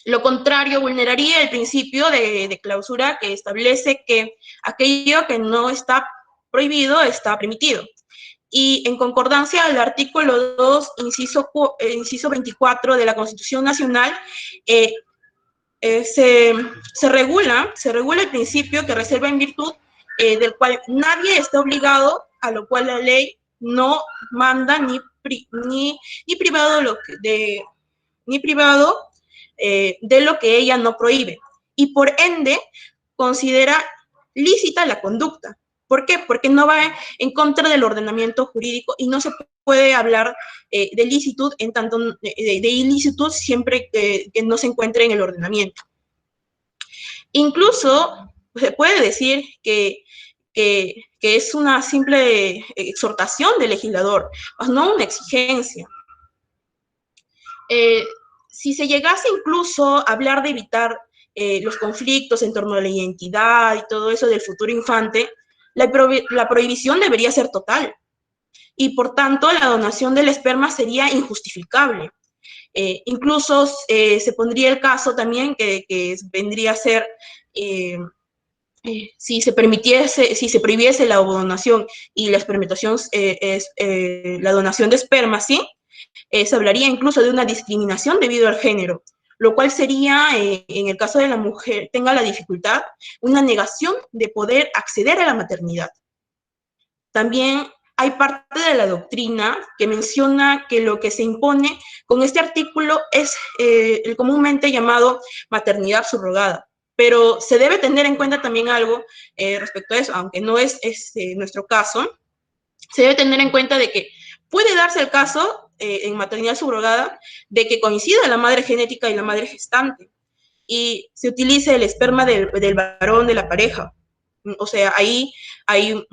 Lo contrario vulneraría el principio de clausura que establece que aquello que no está prohibido está permitido. Y en concordancia al artículo 2, inciso 24 de la Constitución Nacional, se regula el principio que reserva en virtud del cual nadie está obligado, a lo cual la ley no manda ni privado de lo que ella no prohíbe, y por ende considera lícita la conducta. ¿Por qué? Porque no va en contra del ordenamiento jurídico y no se puede hablar de licitud en tanto de ilicitud siempre que no se encuentre en el ordenamiento. Incluso se puede decir que es una simple exhortación del legislador, más no una exigencia. Si se llegase incluso a hablar de evitar los conflictos en torno a la identidad y todo eso del futuro infante, la prohibición debería ser total. Y por tanto, la donación del esperma sería injustificable. Incluso se pondría el caso también que vendría a ser, si se prohibiese la donación y la espermitación la donación de esperma, ¿sí? Se hablaría incluso de una discriminación debido al género, lo cual sería, en el caso de la mujer tenga la dificultad, una negación de poder acceder a la maternidad. También hay parte de la doctrina que menciona que lo que se impone con este artículo es el comúnmente llamado maternidad subrogada, pero se debe tener en cuenta también algo respecto a eso, aunque no es nuestro caso, se debe tener en cuenta de que puede darse el caso en maternidad subrogada de que coincida la madre genética y la madre gestante y se utilice el esperma del varón de la pareja. O sea, ahí hay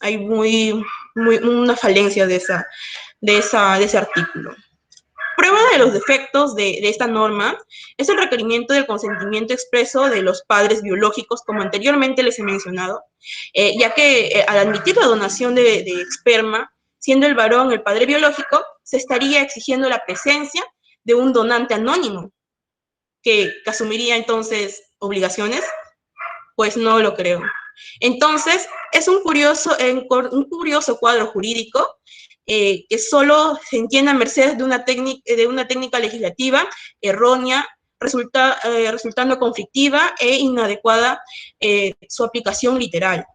una falencia de ese artículo. Prueba de los defectos de esta norma es el requerimiento del consentimiento expreso de los padres biológicos, como anteriormente les he mencionado, ya que al admitir la donación de esperma, siendo el varón el padre biológico, se estaría exigiendo la presencia de un donante anónimo, que asumiría entonces obligaciones. Pues no lo creo. Entonces, es un curioso cuadro jurídico que solo se entiende a merced de una técnica legislativa errónea, resultando conflictiva e inadecuada su aplicación literal.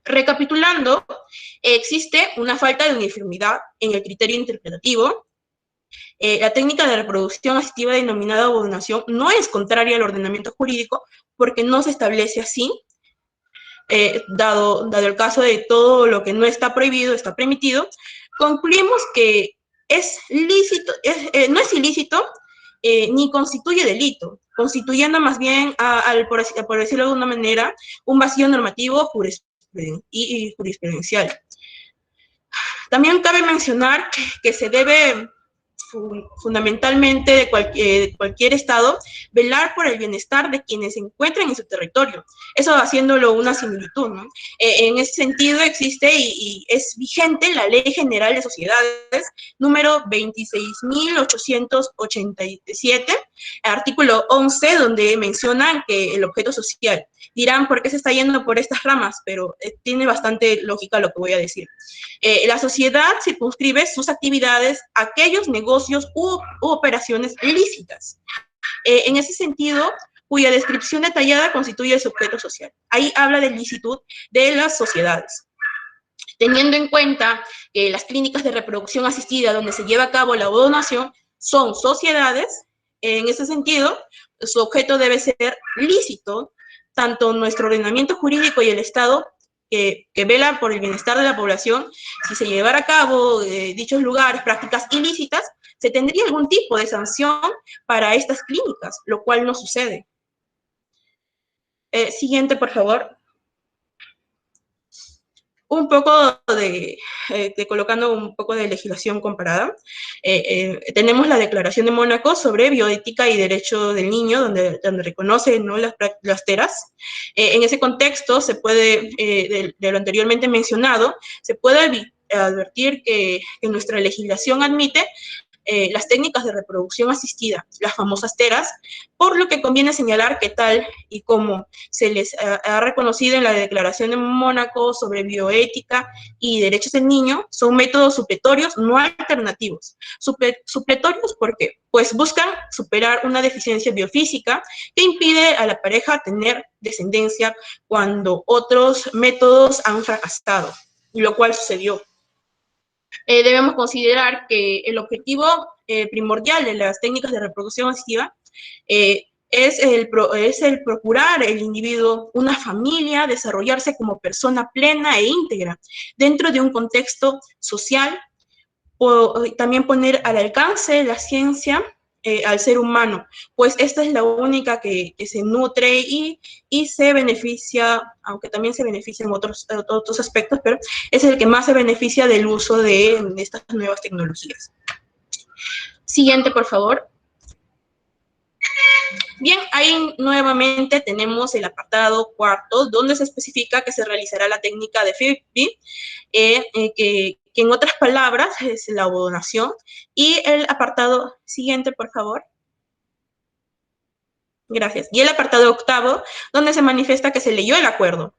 Recapitulando, existe una falta de uniformidad en el criterio interpretativo. La técnica de reproducción asistiva denominada ovodonación no es contraria al ordenamiento jurídico porque no se establece así, dado el caso de todo lo que no está prohibido, está permitido. Concluimos que es lícito, no es ilícito ni constituye delito, constituyendo más bien, por decirlo de una manera, un vacío normativo y jurisprudencial. También cabe mencionar que se debe fundamentalmente de cualquier Estado, velar por el bienestar de quienes se encuentran en su territorio. Eso haciéndolo una similitud, ¿no? En ese sentido existe y es vigente la Ley General de Sociedades, número 26.887, artículo 11, donde mencionan que el objeto social. Dirán, ¿por qué se está yendo por estas ramas? Pero tiene bastante lógica lo que voy a decir. La sociedad circunscribe sus actividades a aquellos negocios u operaciones lícitas. En ese sentido, cuya descripción detallada constituye su objeto social. Ahí habla de licitud de las sociedades. Teniendo en cuenta que las clínicas de reproducción asistida donde se lleva a cabo la donación son sociedades, en ese sentido, su objeto debe ser lícito, tanto nuestro ordenamiento jurídico y el Estado que vela por el bienestar de la población. Si se llevara a cabo dichos lugares prácticas ilícitas, se tendría algún tipo de sanción para estas clínicas, lo cual no sucede. Siguiente, por favor. Un poco colocando un poco de legislación comparada. Tenemos la Declaración de Mónaco sobre bioética y derecho del niño, donde reconoce, ¿no?, las teras. En ese contexto, se puede, de lo anteriormente mencionado, se puede advertir que nuestra legislación admite las técnicas de reproducción asistida, las famosas teras, por lo que conviene señalar que tal y como se les ha reconocido en la Declaración de Mónaco sobre bioética y derechos del niño, son métodos supletorios no alternativos. Supletorios, ¿por qué? Pues buscan superar una deficiencia biofísica que impide a la pareja tener descendencia cuando otros métodos han fracasado, lo cual sucedió. Debemos considerar que el objetivo primordial de las técnicas de reproducción asistida es el procurar el individuo una familia, desarrollarse como persona plena e íntegra dentro de un contexto social, también poner al alcance la ciencia al ser humano, pues esta es la única que se nutre y se beneficia, aunque también se beneficia en otros aspectos, pero es el que más se beneficia del uso de estas nuevas tecnologías. Siguiente, por favor. Bien, ahí nuevamente tenemos el apartado cuarto, donde se especifica que se realizará la técnica de FIPI, que en otras palabras es la ovodonación, y el apartado siguiente, por favor. Gracias. Y el apartado octavo, donde se manifiesta que se leyó el acuerdo,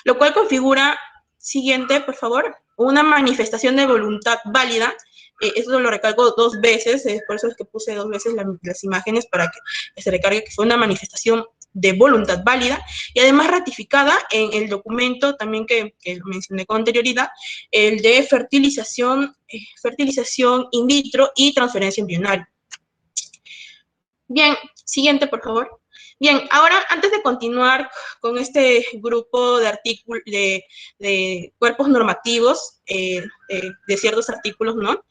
lo cual configura, siguiente, por favor, una manifestación de voluntad válida. Eso lo recalco 2 veces, por eso es que puse 2 veces las imágenes para que se recargue que fue una manifestación de voluntad válida y además ratificada en el documento también que lo mencioné con anterioridad, el de fertilización in vitro y transferencia embrionaria. Bien, siguiente, por favor. Bien, ahora, antes de continuar con este grupo de artículos, de cuerpos normativos, de ciertos artículos, ¿no?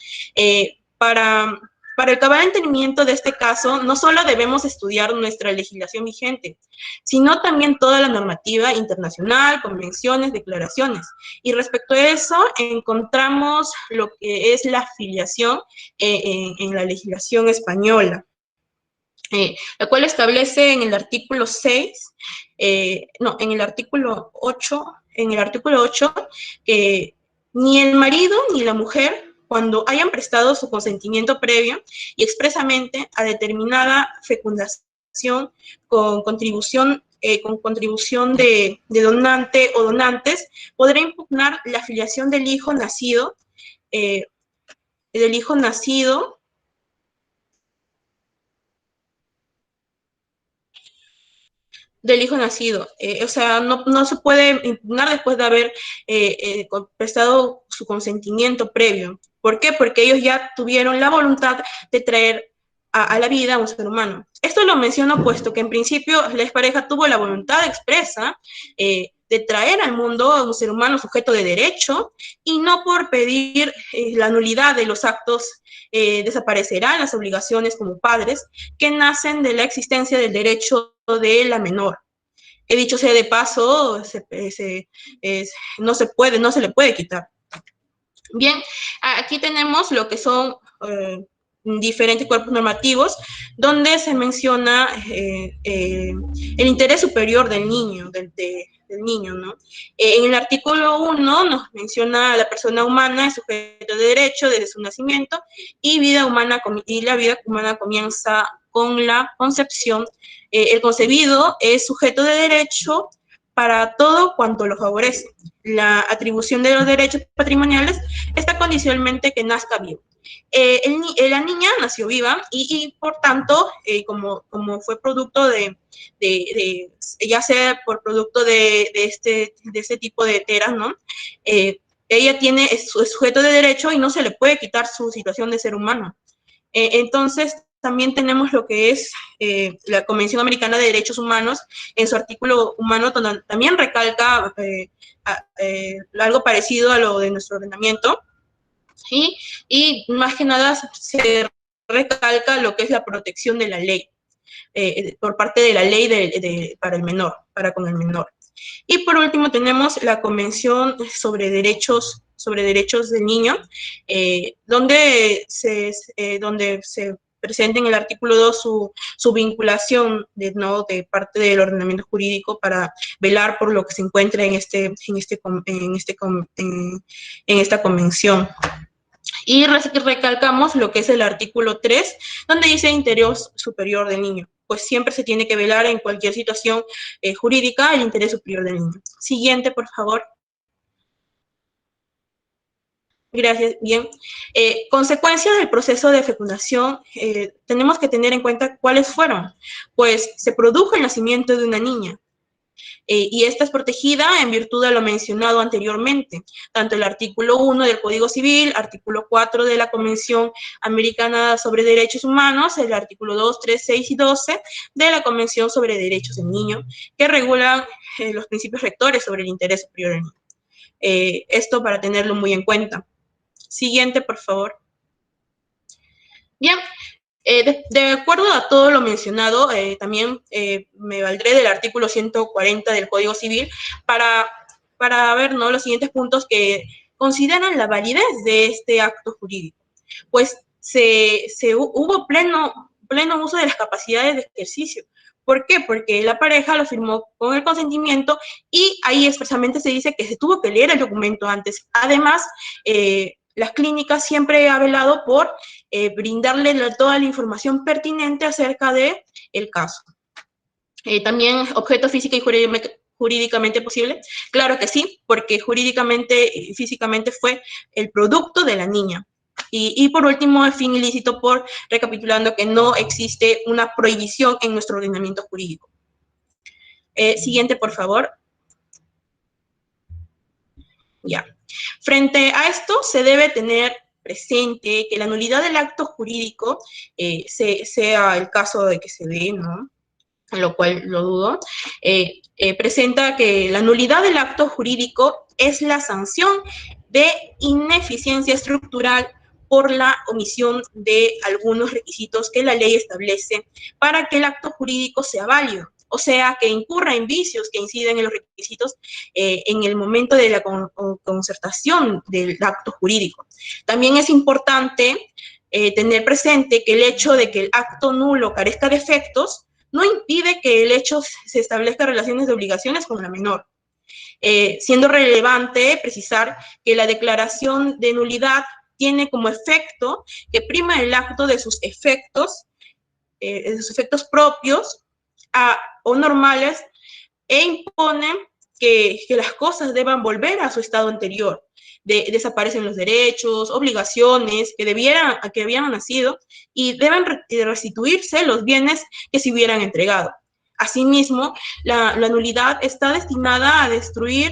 Para el cabal entendimiento de este caso, no solo debemos estudiar nuestra legislación vigente, sino también toda la normativa internacional, convenciones, declaraciones. Y respecto a eso, encontramos lo que es la afiliación en la legislación española. La cual establece en el artículo 6, en el artículo 8, que ni el marido ni la mujer, cuando hayan prestado su consentimiento previo y expresamente a determinada fecundación con contribución de donante o donantes, podrá impugnar la afiliación del hijo nacido, del hijo nacido. O sea, no se puede impugnar después de haber prestado su consentimiento previo. ¿Por qué? Porque ellos ya tuvieron la voluntad de traer a la vida a un ser humano. Esto lo menciono puesto que en principio la expareja tuvo la voluntad expresa de traer al mundo a un ser humano sujeto de derecho, y no por pedir la nulidad de los actos desaparecerán las obligaciones como padres que nacen de la existencia del derecho de la menor. He dicho sea de paso, no se le puede quitar. Bien, aquí tenemos lo que son diferentes cuerpos normativos, donde se menciona el interés superior del niño, del niño, ¿no? En el artículo 1 nos menciona a la persona humana, es sujeto de derecho desde su nacimiento, y la vida humana comienza con la concepción. El concebido es sujeto de derecho para todo cuanto lo favorece. La atribución de los derechos patrimoniales está condicionalmente que nazca vivo. La niña nació viva y por tanto, como fue producto ya sea por producto de este tipo de teras, ¿no? Ella es sujeto de derecho y no se le puede quitar su situación de ser humano. Entonces, también tenemos lo que es la Convención Americana de Derechos Humanos, en su artículo humano, donde también recalca algo parecido a lo de nuestro ordenamiento, ¿sí? Y más que nada se recalca lo que es la protección de la ley, por parte de la ley para el menor, para con el menor. Y por último tenemos la Convención sobre Derechos del Niño, donde se presenta en el artículo 2 su vinculación de parte del ordenamiento jurídico para velar por lo que se encuentra en esta convención. Y recalcamos lo que es el artículo 3, donde dice interés superior del niño. Pues siempre se tiene que velar en cualquier situación jurídica el interés superior del niño. Siguiente, por favor. Gracias. Bien. Consecuencias del proceso de fecundación, tenemos que tener en cuenta cuáles fueron. Pues se produjo el nacimiento de una niña. Y esta es protegida en virtud de lo mencionado anteriormente, tanto el artículo 1 del Código Civil, artículo 4 de la Convención Americana sobre Derechos Humanos, el artículo 2, 3, 6 y 12 de la Convención sobre Derechos del Niño, que regulan los principios rectores sobre el interés superior del niño. Esto para tenerlo muy en cuenta. Siguiente, por favor. Bien. De acuerdo a todo lo mencionado, también me valdré del artículo 140 del Código Civil para ver, ¿no?, los siguientes puntos que consideran la validez de este acto jurídico. Pues hubo pleno uso de las capacidades de ejercicio. ¿Por qué? Porque la pareja lo firmó con el consentimiento y ahí expresamente se dice que se tuvo que leer el documento antes. Además, las clínicas siempre han velado por brindarle toda la información pertinente acerca del caso. También objeto física y jurídicamente posible. Claro que sí, porque jurídicamente y físicamente fue el producto de la niña. Y por último, el fin ilícito, recapitulando que no existe una prohibición en nuestro ordenamiento jurídico. Siguiente, por favor. Ya. Frente a esto, se debe tener presente que la nulidad del acto jurídico, sea el caso de que se dé, ¿no?, lo cual lo dudo, presenta que la nulidad del acto jurídico es la sanción de ineficiencia estructural por la omisión de algunos requisitos que la ley establece para que el acto jurídico sea válido. O sea, que incurra en vicios que inciden en los requisitos en el momento de la concertación del acto jurídico. También es importante tener presente que el hecho de que el acto nulo carezca de efectos no impide que el hecho se establezca relaciones de obligaciones con la menor. Siendo relevante precisar que la declaración de nulidad tiene como efecto que prima el acto de sus efectos propios o normales, e imponen que las cosas deban volver a su estado anterior. Desaparecen los derechos, obligaciones que habían nacido, y deben restituirse los bienes que se hubieran entregado. Asimismo, la nulidad está destinada a destruir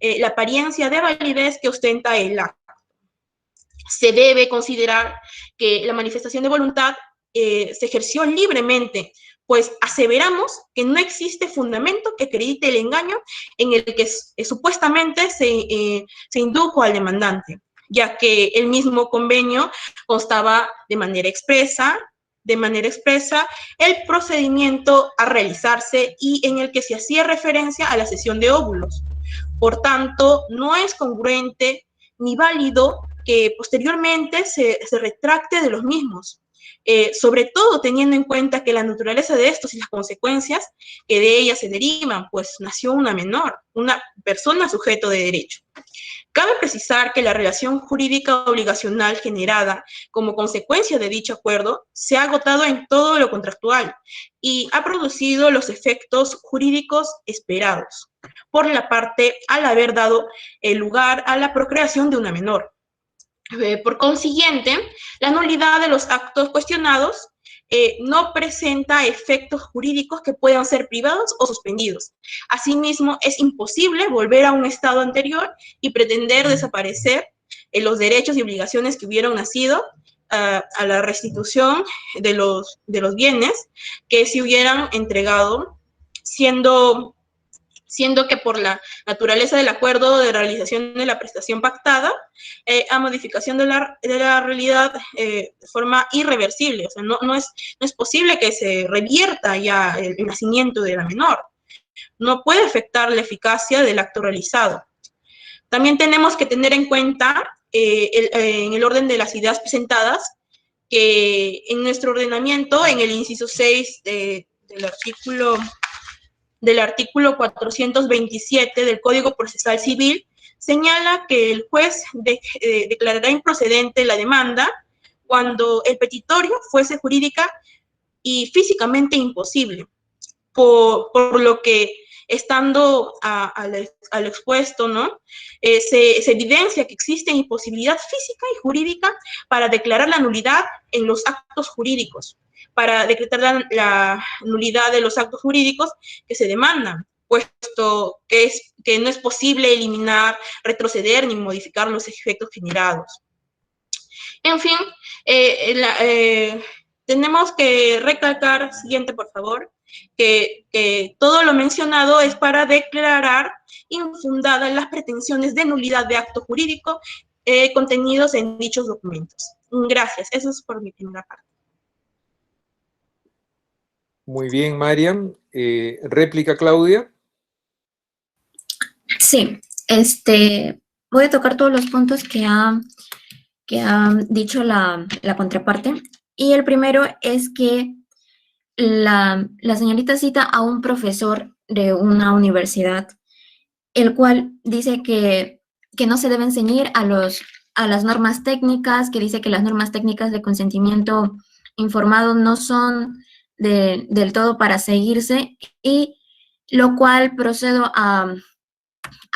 la apariencia de validez que ostenta el acto. Se debe considerar que la manifestación de voluntad se ejerció libremente, pues aseveramos que no existe fundamento que acredite el engaño en el que supuestamente se indujo al demandante, ya que el mismo convenio constaba de manera expresa el procedimiento a realizarse y en el que se hacía referencia a la cesión de óvulos. Por tanto, no es congruente ni válido que posteriormente se retracte de los mismos, sobre todo teniendo en cuenta que la naturaleza de estos y las consecuencias que de ellas se derivan, pues nació una menor, una persona sujeto de derecho. Cabe precisar que la relación jurídica obligacional generada como consecuencia de dicho acuerdo se ha agotado en todo lo contractual y ha producido los efectos jurídicos esperados, por la parte al haber dado lugar a la procreación de una menor. Por consiguiente, la nulidad de los actos cuestionados no presenta efectos jurídicos que puedan ser privados o suspendidos. Asimismo, es imposible volver a un estado anterior y pretender desaparecer los derechos y obligaciones que hubieran nacido a la restitución de los bienes que se hubieran entregado, siendo que por la naturaleza del acuerdo de realización de la prestación pactada, a modificación de la realidad de forma irreversible. O sea, no es posible que se revierta ya el nacimiento de la menor. No puede afectar la eficacia del acto realizado. También tenemos que tener en cuenta, en el orden de las ideas presentadas, que en nuestro ordenamiento, en el inciso 6 del artículo 427 del Código Procesal Civil, señala que el juez declarará improcedente la demanda cuando el petitorio fuese jurídica y físicamente imposible, por lo que, estando a lo expuesto, ¿no? Se evidencia que existe imposibilidad física y jurídica para declarar la nulidad en los actos jurídicos, para decretar la nulidad de los actos jurídicos que se demandan, puesto que no es posible eliminar, retroceder ni modificar los efectos generados. En fin, tenemos que recalcar, siguiente por favor, que todo lo mencionado es para declarar infundadas las pretensiones de nulidad de acto jurídico contenidos en dichos documentos. Gracias, eso es por mi primera parte. Muy bien, Mariam. ¿Réplica, Claudia? Sí, voy a tocar todos los puntos que ha dicho la contraparte. Y el primero es que la señorita cita a un profesor de una universidad, el cual dice que no se deben ceñir a las normas técnicas, que dice que las normas técnicas de consentimiento informado no son del todo para seguirse, y lo cual procedo a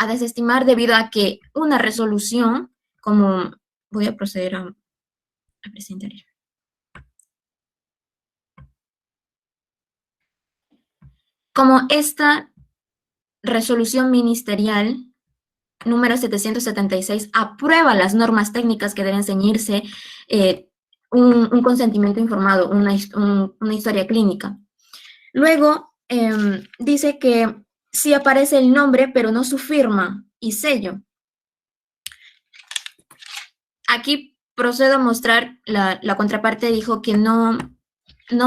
desestimar debido a que una resolución, como voy a proceder a presentar. Como esta resolución ministerial número 776 aprueba las normas técnicas que deben ceñirse un consentimiento informado, una historia clínica. Luego, dice que sí aparece el nombre, pero no su firma y sello. Aquí procedo a mostrar, la contraparte dijo que no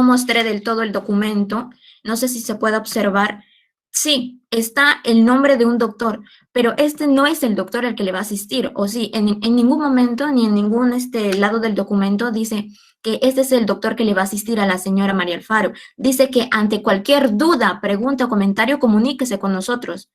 mostré del todo el documento. No sé si se puede observar. Sí, está el nombre de un doctor, pero este no es el doctor el que le va a asistir. O sí, en ningún momento ni en ningún lado del documento dice que este es el doctor que le va a asistir a la señora María Alfaro. Dice que ante cualquier duda, pregunta o comentario, comuníquese con nosotros.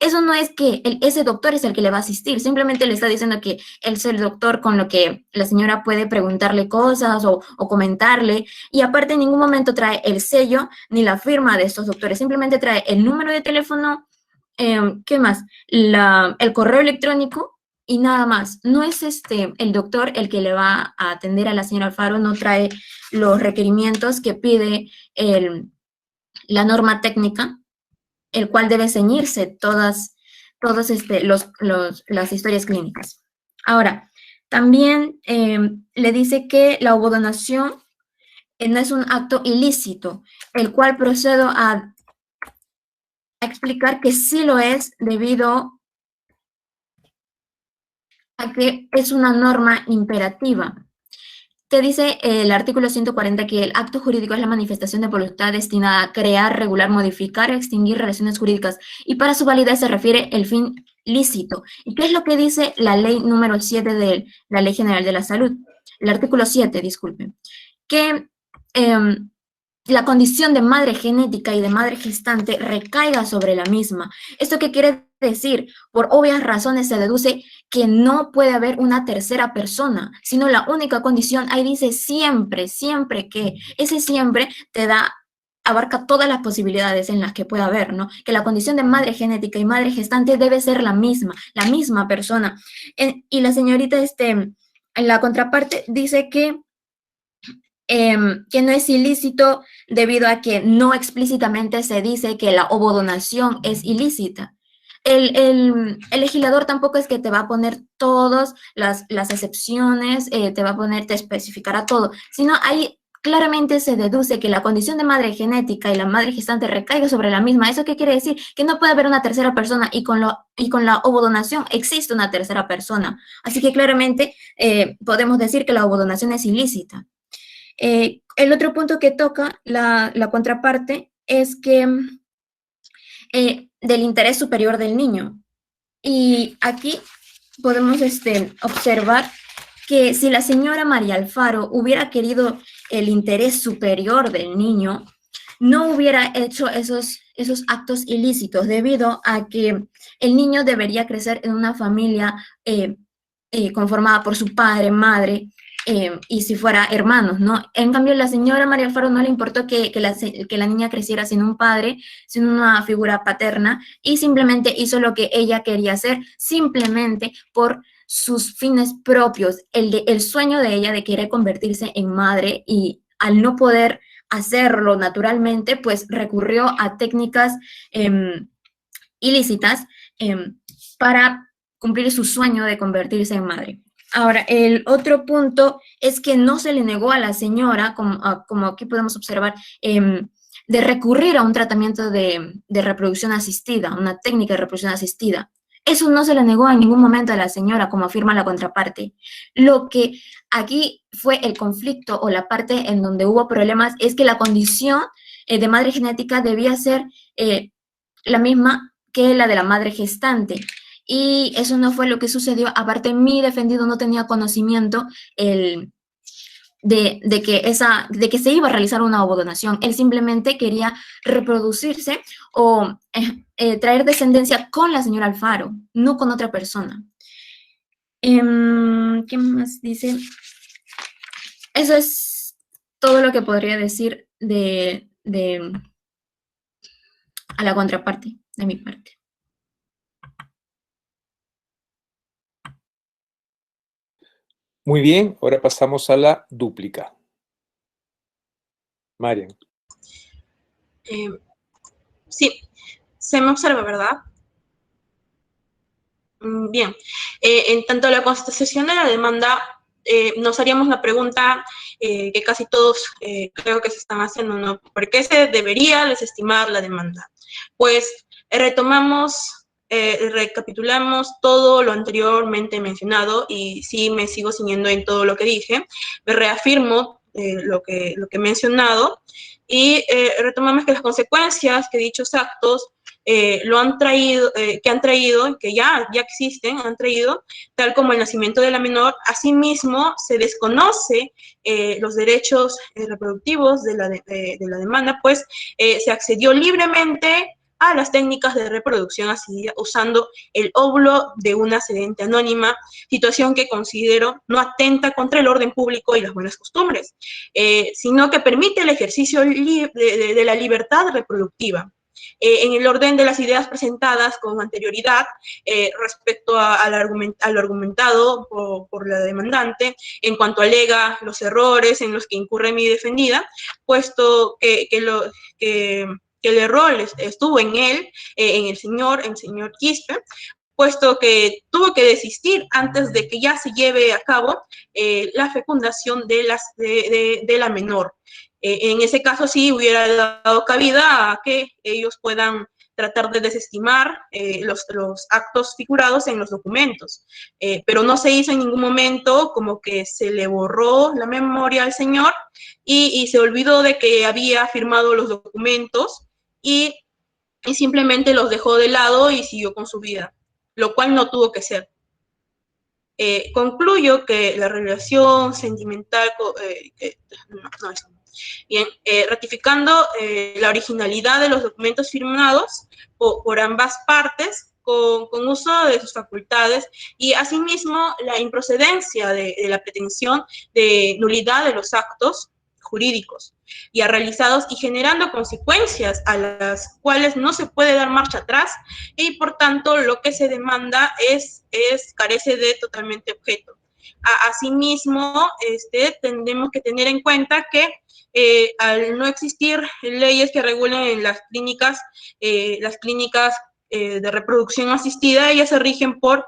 Eso no es que ese doctor es el que le va a asistir, simplemente le está diciendo que él es el doctor con lo que la señora puede preguntarle cosas o comentarle, y aparte en ningún momento trae el sello ni la firma de estos doctores, simplemente trae el número de teléfono, ¿qué más? El correo electrónico y nada más. No es el doctor el que le va a atender a la señora Alfaro, no trae los requerimientos que pide la norma técnica, el cual debe ceñirse todas las historias clínicas. Ahora, también le dice que la ovodonación no es un acto ilícito, el cual procedo a explicar que sí lo es debido a que es una norma imperativa. Te dice el artículo 140 que el acto jurídico es la manifestación de voluntad destinada a crear, regular, modificar, extinguir relaciones jurídicas, y para su validez se refiere el fin lícito. ¿Y qué es lo que dice la ley número 7 de la Ley General de la Salud? El artículo 7, disculpen, que la condición de madre genética y de madre gestante recaiga sobre la misma. ¿Esto qué quiere decir? Por obvias razones se deduce que no puede haber una tercera persona, sino la única condición, ahí dice siempre, siempre que, ese siempre te da, abarca todas las posibilidades en las que pueda haber, ¿no? Que la condición de madre genética y madre gestante debe ser la misma persona. Y la señorita, en la contraparte, dice que no es ilícito debido a que no explícitamente se dice que la ovodonación es ilícita. El legislador tampoco es que te va a poner todas las excepciones, te especificará todo, sino ahí claramente se deduce que la condición de madre genética y la madre gestante recaiga sobre la misma. ¿Eso qué quiere decir? Que no puede haber una tercera persona y con la ovodonación existe una tercera persona. Así que claramente podemos decir que la ovodonación es ilícita. El otro punto que toca la contraparte es que del interés superior del niño. Y aquí podemos observar que si la señora María Alfaro hubiera querido el interés superior del niño, no hubiera hecho esos actos ilícitos, debido a que el niño debería crecer en una familia conformada por su padre, madre, y si fuera hermanos, ¿no? En cambio, la señora María Alfaro no le importó que la niña creciera sin un padre, sin una figura paterna, y simplemente hizo lo que ella quería hacer, simplemente por sus fines propios, el sueño de ella de querer convertirse en madre, y al no poder hacerlo naturalmente, pues recurrió a técnicas ilícitas para cumplir su sueño de convertirse en madre. Ahora, el otro punto es que no se le negó a la señora, como aquí podemos observar, de recurrir a un tratamiento de reproducción asistida, una técnica de reproducción asistida. Eso no se le negó en ningún momento a la señora, como afirma la contraparte. Lo que aquí fue el conflicto o la parte en donde hubo problemas es que la condición de madre genética debía ser la misma que la de la madre gestante. Y eso no fue lo que sucedió. Aparte, mi defendido no tenía conocimiento de que se iba a realizar una ovodonación. Él simplemente quería reproducirse o traer descendencia con la señora Alfaro, no con otra persona. ¿Qué más dice? Eso es todo lo que podría decir a la contraparte, de mi parte. Muy bien, ahora pasamos a la dúplica. Marian. Sí, se me observa, ¿verdad? Bien, en tanto a la constitución de la demanda, nos haríamos la pregunta que casi todos creo que se están haciendo, ¿no? ¿Por qué se debería desestimar la demanda? Pues recapitulamos todo lo anteriormente mencionado, y sí me sigo ciñendo en todo lo que dije, me reafirmo lo que he mencionado, y retomamos que las consecuencias que dichos actos que ya existen, han traído, tal como el nacimiento de la menor. Asimismo, se desconoce los derechos reproductivos de la demanda, pues se accedió libremente a las técnicas de reproducción asistida usando el óvulo de una sedente anónima, situación que considero no atenta contra el orden público y las buenas costumbres, sino que permite el ejercicio de la libertad reproductiva. En el orden de las ideas presentadas con anterioridad respecto a lo argumentado por la demandante, en cuanto alega los errores en los que incurre mi defendida, puesto que el error estuvo en él, en el señor Quispe, puesto que tuvo que desistir antes de que ya se lleve a cabo la fecundación de la menor. En ese caso sí hubiera dado cabida a que ellos puedan tratar de desestimar los actos figurados en los documentos. Pero no se hizo en ningún momento, como que se le borró la memoria al señor y se olvidó de que había firmado los documentos y simplemente los dejó de lado y siguió con su vida, lo cual no tuvo que ser. Concluyo que la relación sentimental, bien, ratificando la originalidad de los documentos firmados por ambas partes, con uso de sus facultades, y asimismo la improcedencia de la pretensión de nulidad de los actos jurídicos ya realizados y generando consecuencias a las cuales no se puede dar marcha atrás, y por tanto lo que se demanda carece de totalmente objeto. Asimismo, tendremos que tener en cuenta que al no existir leyes que regulen las clínicas de reproducción asistida, ellas se rigen por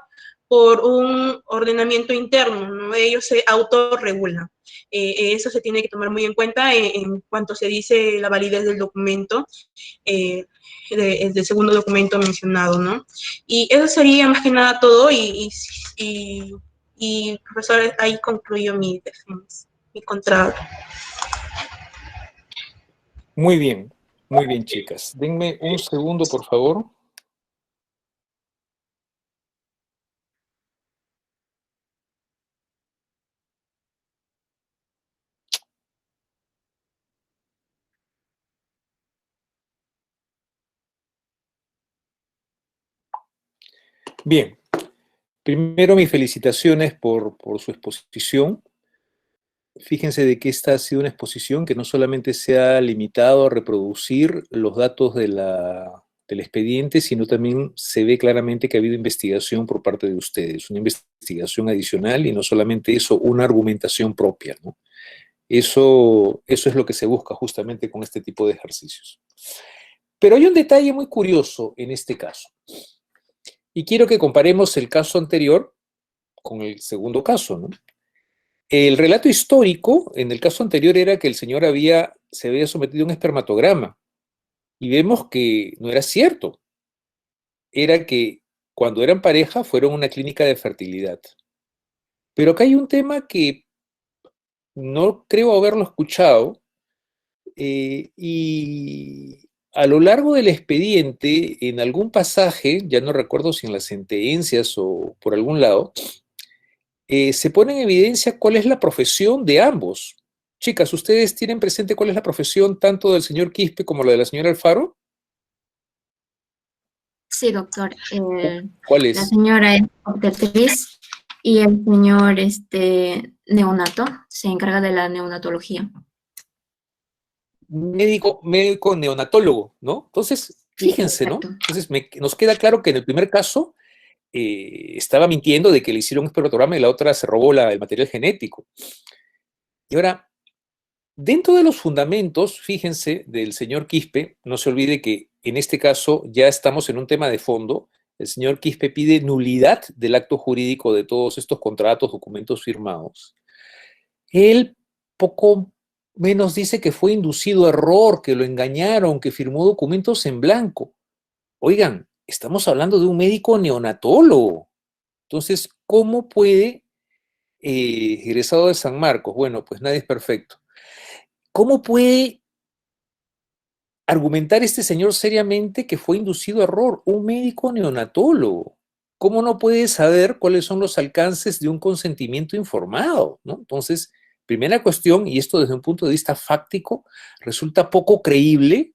un ordenamiento interno, ¿no? Ellos se autorregulan. Eso se tiene que tomar muy en cuenta en cuanto se dice la validez del documento, del segundo documento mencionado, ¿no? Y eso sería más que nada todo, y profesor, ahí concluyo mi defensa, mi contrato. Muy bien, chicas. Denme un segundo, por favor. Bien, primero mis felicitaciones por su exposición. Fíjense de que esta ha sido una exposición que no solamente se ha limitado a reproducir los datos del expediente, sino también se ve claramente que ha habido investigación por parte de ustedes, una investigación adicional y no solamente eso, una argumentación propia, ¿no? Eso es lo que se busca justamente con este tipo de ejercicios. Pero hay un detalle muy curioso en este caso. Y quiero que comparemos el caso anterior con el segundo caso, ¿no? El relato histórico en el caso anterior era que el señor se había sometido a un espermatograma y vemos que no era cierto. Era que cuando eran pareja fueron a una clínica de fertilidad. Pero acá hay un tema que no creo haberlo escuchado y a lo largo del expediente, en algún pasaje, ya no recuerdo si en las sentencias o por algún lado, se pone en evidencia cuál es la profesión de ambos. Chicas, ¿ustedes tienen presente cuál es la profesión tanto del señor Quispe como la de la señora Alfaro? Sí, doctor. ¿Cuál es? La señora es obstetriz y el señor neonato se encarga de la neonatología. Médico neonatólogo, ¿no? Entonces, fíjense, ¿no? Entonces, nos queda claro que en el primer caso estaba mintiendo de que le hicieron un espermatograma y la otra se robó el material genético. Y ahora, dentro de los fundamentos, fíjense, del señor Quispe, no se olvide que en este caso ya estamos en un tema de fondo. El señor Quispe pide nulidad del acto jurídico de todos estos contratos, documentos firmados. Él poco menos dice que fue inducido error, que lo engañaron, que firmó documentos en blanco. Oigan, estamos hablando de un médico neonatólogo. Entonces, ¿cómo puede, egresado de San Marcos? Bueno, pues nadie es perfecto. ¿Cómo puede argumentar este señor seriamente que fue inducido a error? Un médico neonatólogo. ¿Cómo no puede saber cuáles son los alcances de un consentimiento informado, ¿no? Entonces, primera cuestión, y esto desde un punto de vista fáctico, resulta poco creíble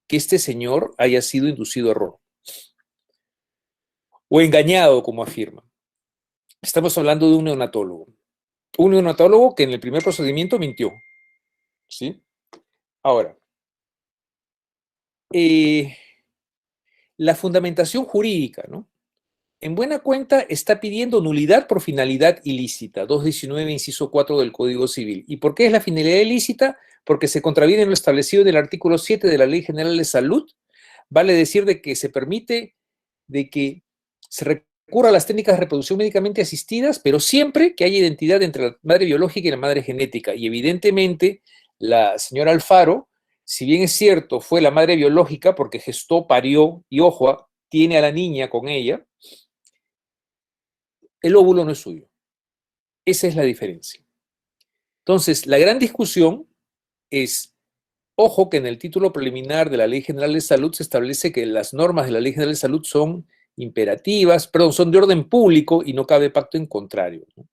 que este señor haya sido inducido a error. O engañado, como afirma. Estamos hablando de un neonatólogo. Un neonatólogo que en el primer procedimiento mintió. ¿Sí? Ahora, la fundamentación jurídica, ¿no? En buena cuenta está pidiendo nulidad por finalidad ilícita, 219, inciso 4 del Código Civil. ¿Y por qué es la finalidad ilícita? porque se contraviene lo establecido en el artículo 7 de la Ley General de Salud. Vale decir de que se permite de que se recurra a las técnicas de reproducción médicamente asistidas, pero siempre que haya identidad entre la madre biológica y la madre genética. Y evidentemente la señora Alfaro, si bien es cierto, fue la madre biológica porque gestó, parió y, ojo, tiene a la niña con ella, el óvulo no es suyo. Esa es la diferencia. Entonces, la gran discusión es, ojo, que en el título preliminar de la Ley General de Salud se establece que las normas de la Ley General de Salud son imperativas, perdón, son de orden público y no cabe pacto en contrario, ¿no?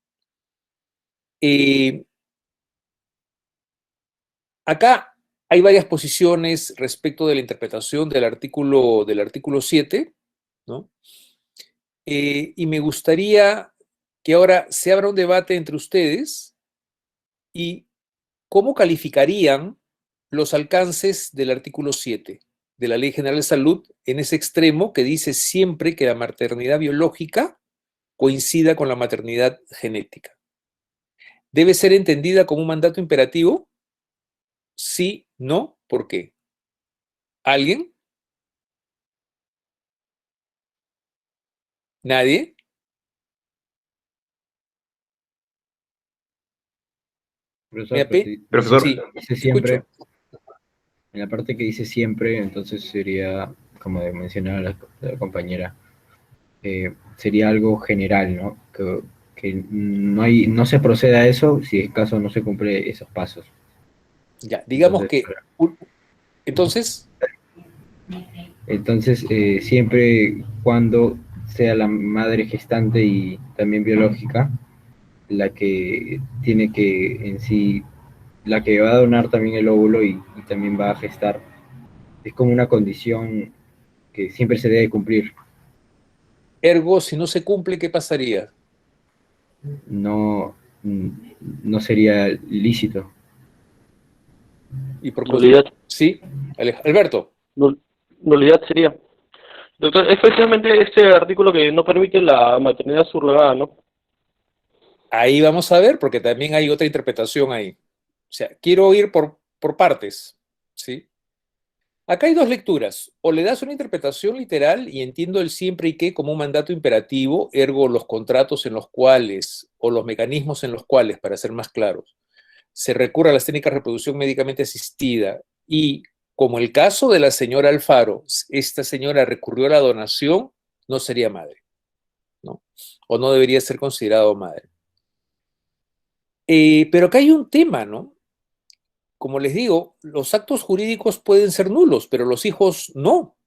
Acá hay varias posiciones respecto de la interpretación del artículo 7, ¿no? Y me gustaría que ahora se abra un debate entre ustedes y cómo calificarían los alcances del artículo 7 de la Ley General de Salud en ese extremo que dice siempre que la maternidad biológica coincida con la maternidad genética. ¿Debe ser entendida como un mandato imperativo? Sí, no, ¿por qué? ¿Alguien? ¿Nadie? Profesor, Profesor. Sí, dice siempre, escucho. en la parte que dice siempre, entonces sería, como mencionaba la compañera, sería algo general, ¿no? Que no se procede a eso si en caso no se cumple esos pasos. Ya, digamos Entonces, entonces, Entonces, siempre cuando sea la madre gestante y también biológica, la que tiene que en sí, la que va a donar también el óvulo y también va a gestar, es como una condición que siempre se debe cumplir. ergo, si no se cumple, ¿qué pasaría? No, no sería lícito. Y por Nulidad. sí, Alberto. Nulidad sería. Doctor, es precisamente este artículo que no permite la maternidad subrogada, ¿no? Ahí vamos a ver, porque también hay otra interpretación ahí. O sea, quiero ir por partes, ¿sí? Acá hay dos lecturas. O le das una interpretación literal y entiendo el siempre y que como un mandato imperativo, ergo los contratos en los cuales, o los mecanismos en los cuales, para ser más claros, se recurre a las técnicas de reproducción médicamente asistida y, como el caso de la señora Alfaro, esta señora recurrió a la donación, no sería madre, ¿no? O no debería ser considerado madre. Pero acá hay un tema, ¿no? Como les digo, los actos jurídicos pueden ser nulos, pero los hijos no.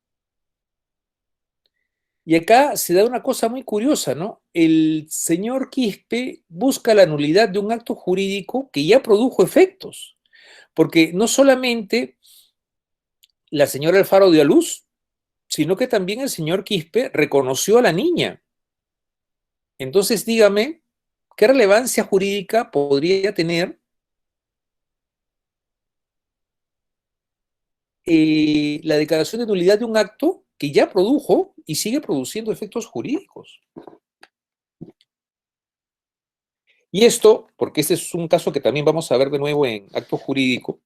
Y acá se da una cosa muy curiosa, ¿no? El señor Quispe busca la nulidad de un acto jurídico que ya produjo efectos, porque no solamente la señora Alfaro dio a luz, sino que también el señor Quispe reconoció a la niña. Entonces, dígame, ¿qué relevancia jurídica podría tener la declaración de nulidad de un acto que ya produjo y sigue produciendo efectos jurídicos? Y esto, porque este es un caso que también vamos a ver de nuevo en acto jurídico,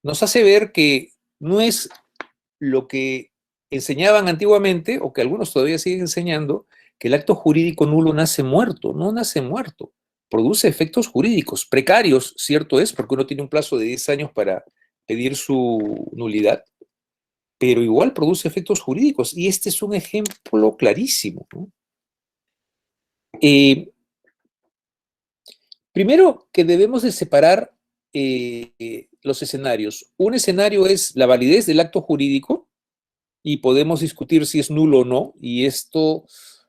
nos hace ver que no es lo que enseñaban antiguamente, o que algunos todavía siguen enseñando, que el acto jurídico nulo nace muerto. No nace muerto. Produce efectos jurídicos precarios, cierto es, porque uno tiene un plazo de 10 años para pedir su nulidad, pero igual produce efectos jurídicos. Y este es un ejemplo clarísimo, ¿no? Primero que debemos de separar los escenarios. Un escenario es la validez del acto jurídico y podemos discutir si es nulo o no, y esto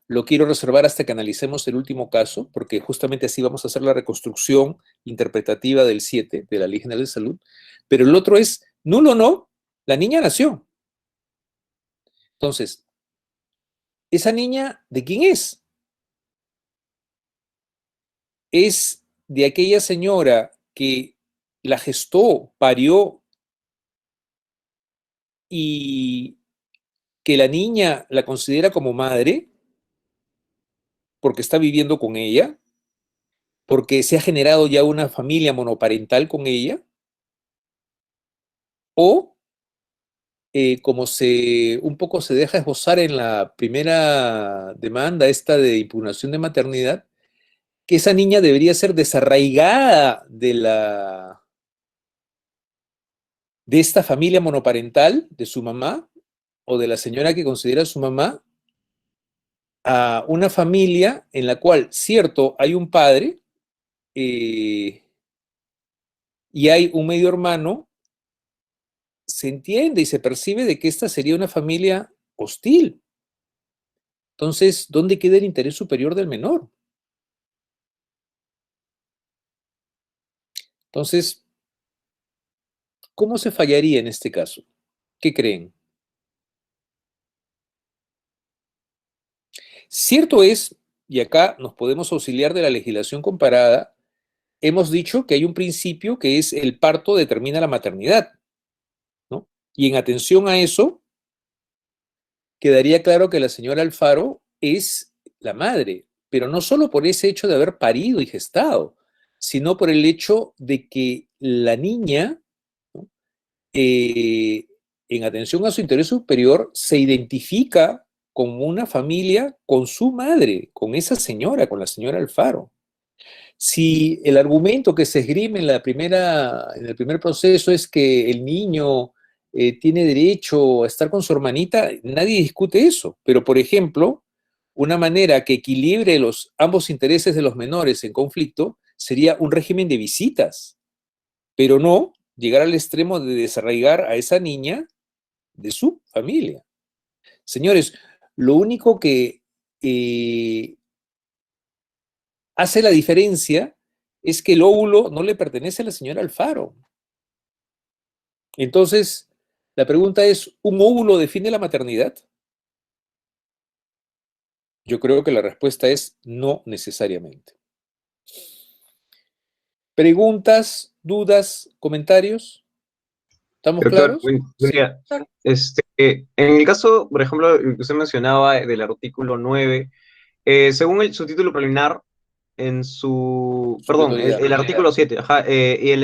lo quiero reservar hasta que analicemos el último caso, porque justamente así vamos a hacer la reconstrucción interpretativa del 7 de la Ley General de Salud. Pero el otro es nulo o no, la niña nació. Entonces, ¿esa niña de quién es? Es de aquella señora que la gestó, parió y que la niña la considera como madre porque está viviendo con ella, porque se ha generado ya una familia monoparental con ella, o como un poco se deja esbozar en la primera demanda esta de impugnación de maternidad, que esa niña debería ser desarraigada de esta familia monoparental, de su mamá, o de la señora que considera su mamá, a una familia en la cual, cierto, hay un padre y hay un medio hermano, se entiende y se percibe de que esta sería una familia hostil. Entonces, ¿dónde queda el interés superior del menor? Entonces, ¿cómo se fallaría en este caso? ¿Qué creen? Cierto es, y acá nos podemos auxiliar de la legislación comparada, hemos dicho que hay un principio que es el parto determina la maternidad, ¿no? Y en atención a eso, quedaría claro que la señora Alfaro es la madre, pero no solo por ese hecho de haber parido y gestado, sino por el hecho de que la niña, ¿no? En atención a su interés superior, se identifica como una familia con su madre, con esa señora, con la señora Alfaro. Si el argumento que se esgrime en el primer proceso es que el niño tiene derecho a estar con su hermanita, nadie discute eso. Pero, por ejemplo, una manera que equilibre ambos intereses de los menores en conflicto sería un régimen de visitas, pero no llegar al extremo de desarraigar a esa niña de su familia. Señores, lo único que hace la diferencia es que el óvulo no le pertenece a la señora Alfaro. Entonces, la pregunta es, ¿un óvulo define la maternidad? Yo creo que la respuesta es no necesariamente. ¿Preguntas, dudas, comentarios? ¿Estamos Doctor, claros? buen Sí. día. En el caso, por ejemplo, el que usted mencionaba del artículo 9, según su título preliminar, perdón, Supletoriedad. el artículo 7, ajá, y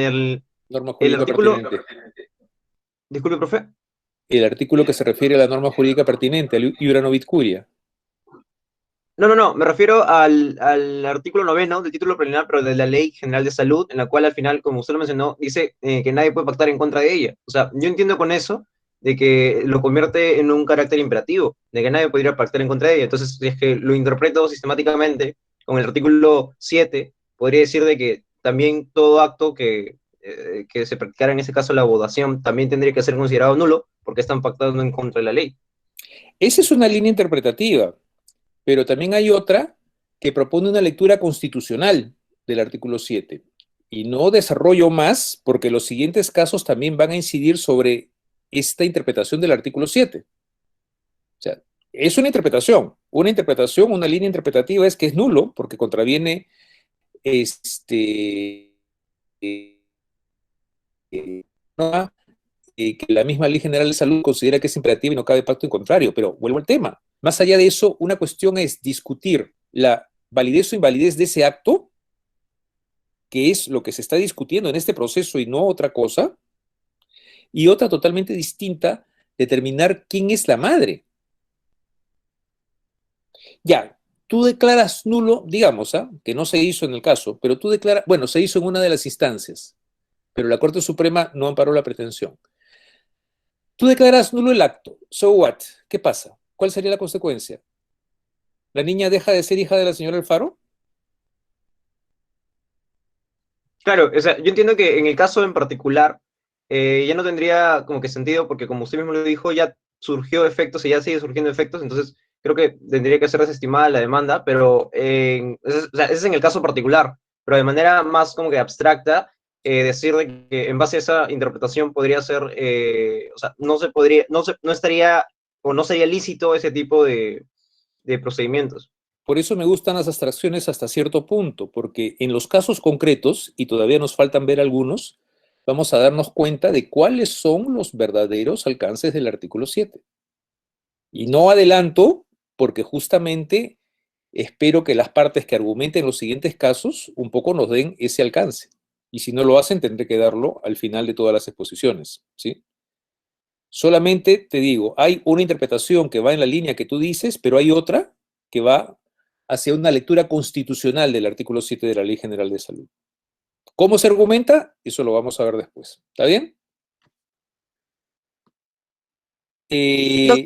Norma el jurídica artículo, pertinente. disculpe, profe. El artículo que se refiere a la norma jurídica pertinente, al iura novit curia. No, me refiero al artículo 9 del título preliminar, pero de la Ley General de Salud, en la cual al final, como usted lo mencionó, dice que nadie puede pactar en contra de ella. O sea, yo entiendo con eso de que lo convierte en un carácter imperativo, de que nadie podría pactar en contra de ella. Entonces, si es que lo interpreto sistemáticamente con el artículo 7, podría decir de que también todo acto que se practicara, en ese caso la votación, también tendría que ser considerado nulo, porque están pactando en contra de la ley. Esa es una línea interpretativa, pero también hay otra que propone una lectura constitucional del artículo 7. Y no desarrollo más porque los siguientes casos también van a incidir sobre esta interpretación del artículo 7. O sea, es una interpretación, una línea interpretativa es que es nulo porque contraviene que la misma Ley General de Salud considera que es imperativa y no cabe pacto en contrario. Pero vuelvo al tema. Más allá de eso, una cuestión es discutir la validez o invalidez de ese acto, que es lo que se está discutiendo en este proceso y no otra cosa, y otra totalmente distinta, determinar quién es la madre. Ya, tú declaras nulo, digamos, que no se hizo en el caso, pero tú declaras, bueno, se hizo en una de las instancias, pero la Corte Suprema no amparó la pretensión. Tú declaras nulo el acto, so what? ¿Qué pasa? ¿Cuál sería la consecuencia? ¿La niña deja de ser hija de la señora Alfaro? Claro, o sea, yo entiendo que en el caso en particular ya no tendría como que sentido porque como usted mismo lo dijo, ya surgió efectos y ya sigue surgiendo efectos, entonces creo que tendría que ser desestimada la demanda, pero o sea, ese es en el caso particular, pero de manera más como que abstracta, decir de que en base a esa interpretación podría ser, o sea, no se podría, no estaría o no sería lícito ese tipo de procedimientos. Por eso me gustan las abstracciones hasta cierto punto, porque en los casos concretos, y todavía nos faltan ver algunos, vamos a darnos cuenta de cuáles son los verdaderos alcances del artículo 7. Y no adelanto, porque justamente espero que las partes que argumenten los siguientes casos un poco nos den ese alcance. Y si no lo hacen, tendré que darlo al final de todas las exposiciones, ¿sí? Solamente te digo, hay una interpretación que va en la línea que tú dices, pero hay otra que va hacia una lectura constitucional del artículo 7 de la Ley General de Salud. ¿Cómo se argumenta? Eso lo vamos a ver después. ¿Está bien?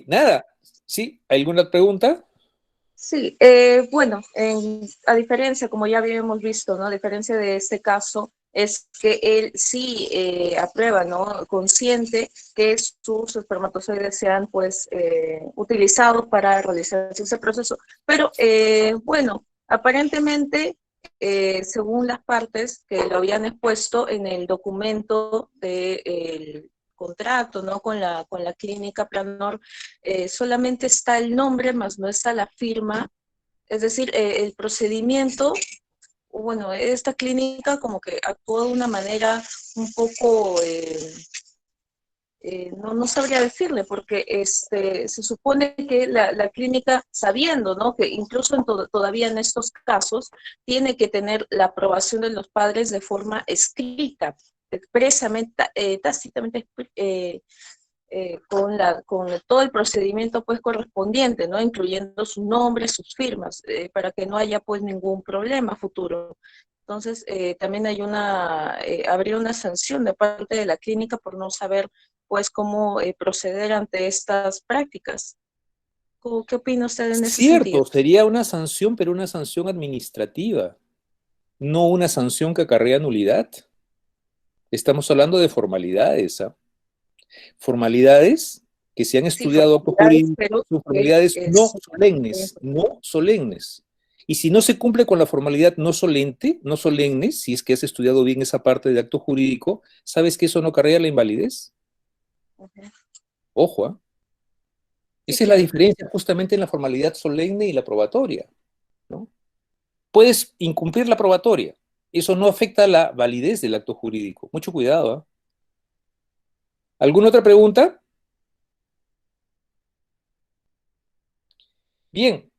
Nada. ¿Sí? ¿Alguna pregunta? Sí, bueno, a diferencia, como ya habíamos visto, ¿no? A diferencia de este caso, es que él sí aprueba, ¿no? Consciente que sus espermatozoides sean, pues, utilizados para realizar ese proceso. Pero, bueno, aparentemente, según las partes que lo habían expuesto en el documento del contrato, ¿no? Con la clínica Planor, solamente está el nombre, más no está la firma. Es decir, el procedimiento, bueno, esta clínica como que actuó de una manera un poco, no sabría decirle, porque se supone que la clínica, sabiendo, ¿no? Que incluso todavía en estos casos, tiene que tener la aprobación de los padres de forma escrita, expresamente, tácitamente con todo el procedimiento pues correspondiente, ¿no? Incluyendo su nombre, sus firmas, para que no haya pues ningún problema futuro. Entonces, también habría una sanción de parte de la clínica por no saber pues cómo proceder ante estas prácticas. ¿Qué opina usted en ese Cierto, sentido? sería una sanción, pero una sanción administrativa, no una sanción que acarrea nulidad. Estamos hablando de formalidades, ¿ah? Formalidades que se han Sí, estudiado actos formalidades, jurídicos, pero son que formalidades no es... solemnes, no solemnes. Y si no se cumple con la formalidad no solente, no solemne, si es que has estudiado bien esa parte de acto jurídico, ¿sabes que eso no acarrea la invalidez? Ojo, ¿ah? Sí, Esa es la claro. diferencia justamente en la formalidad solemne y la probatoria, ¿no? Puedes incumplir la probatoria. Eso no afecta la validez del acto jurídico. Mucho cuidado, ¿ah? ¿Alguna otra pregunta? Bien,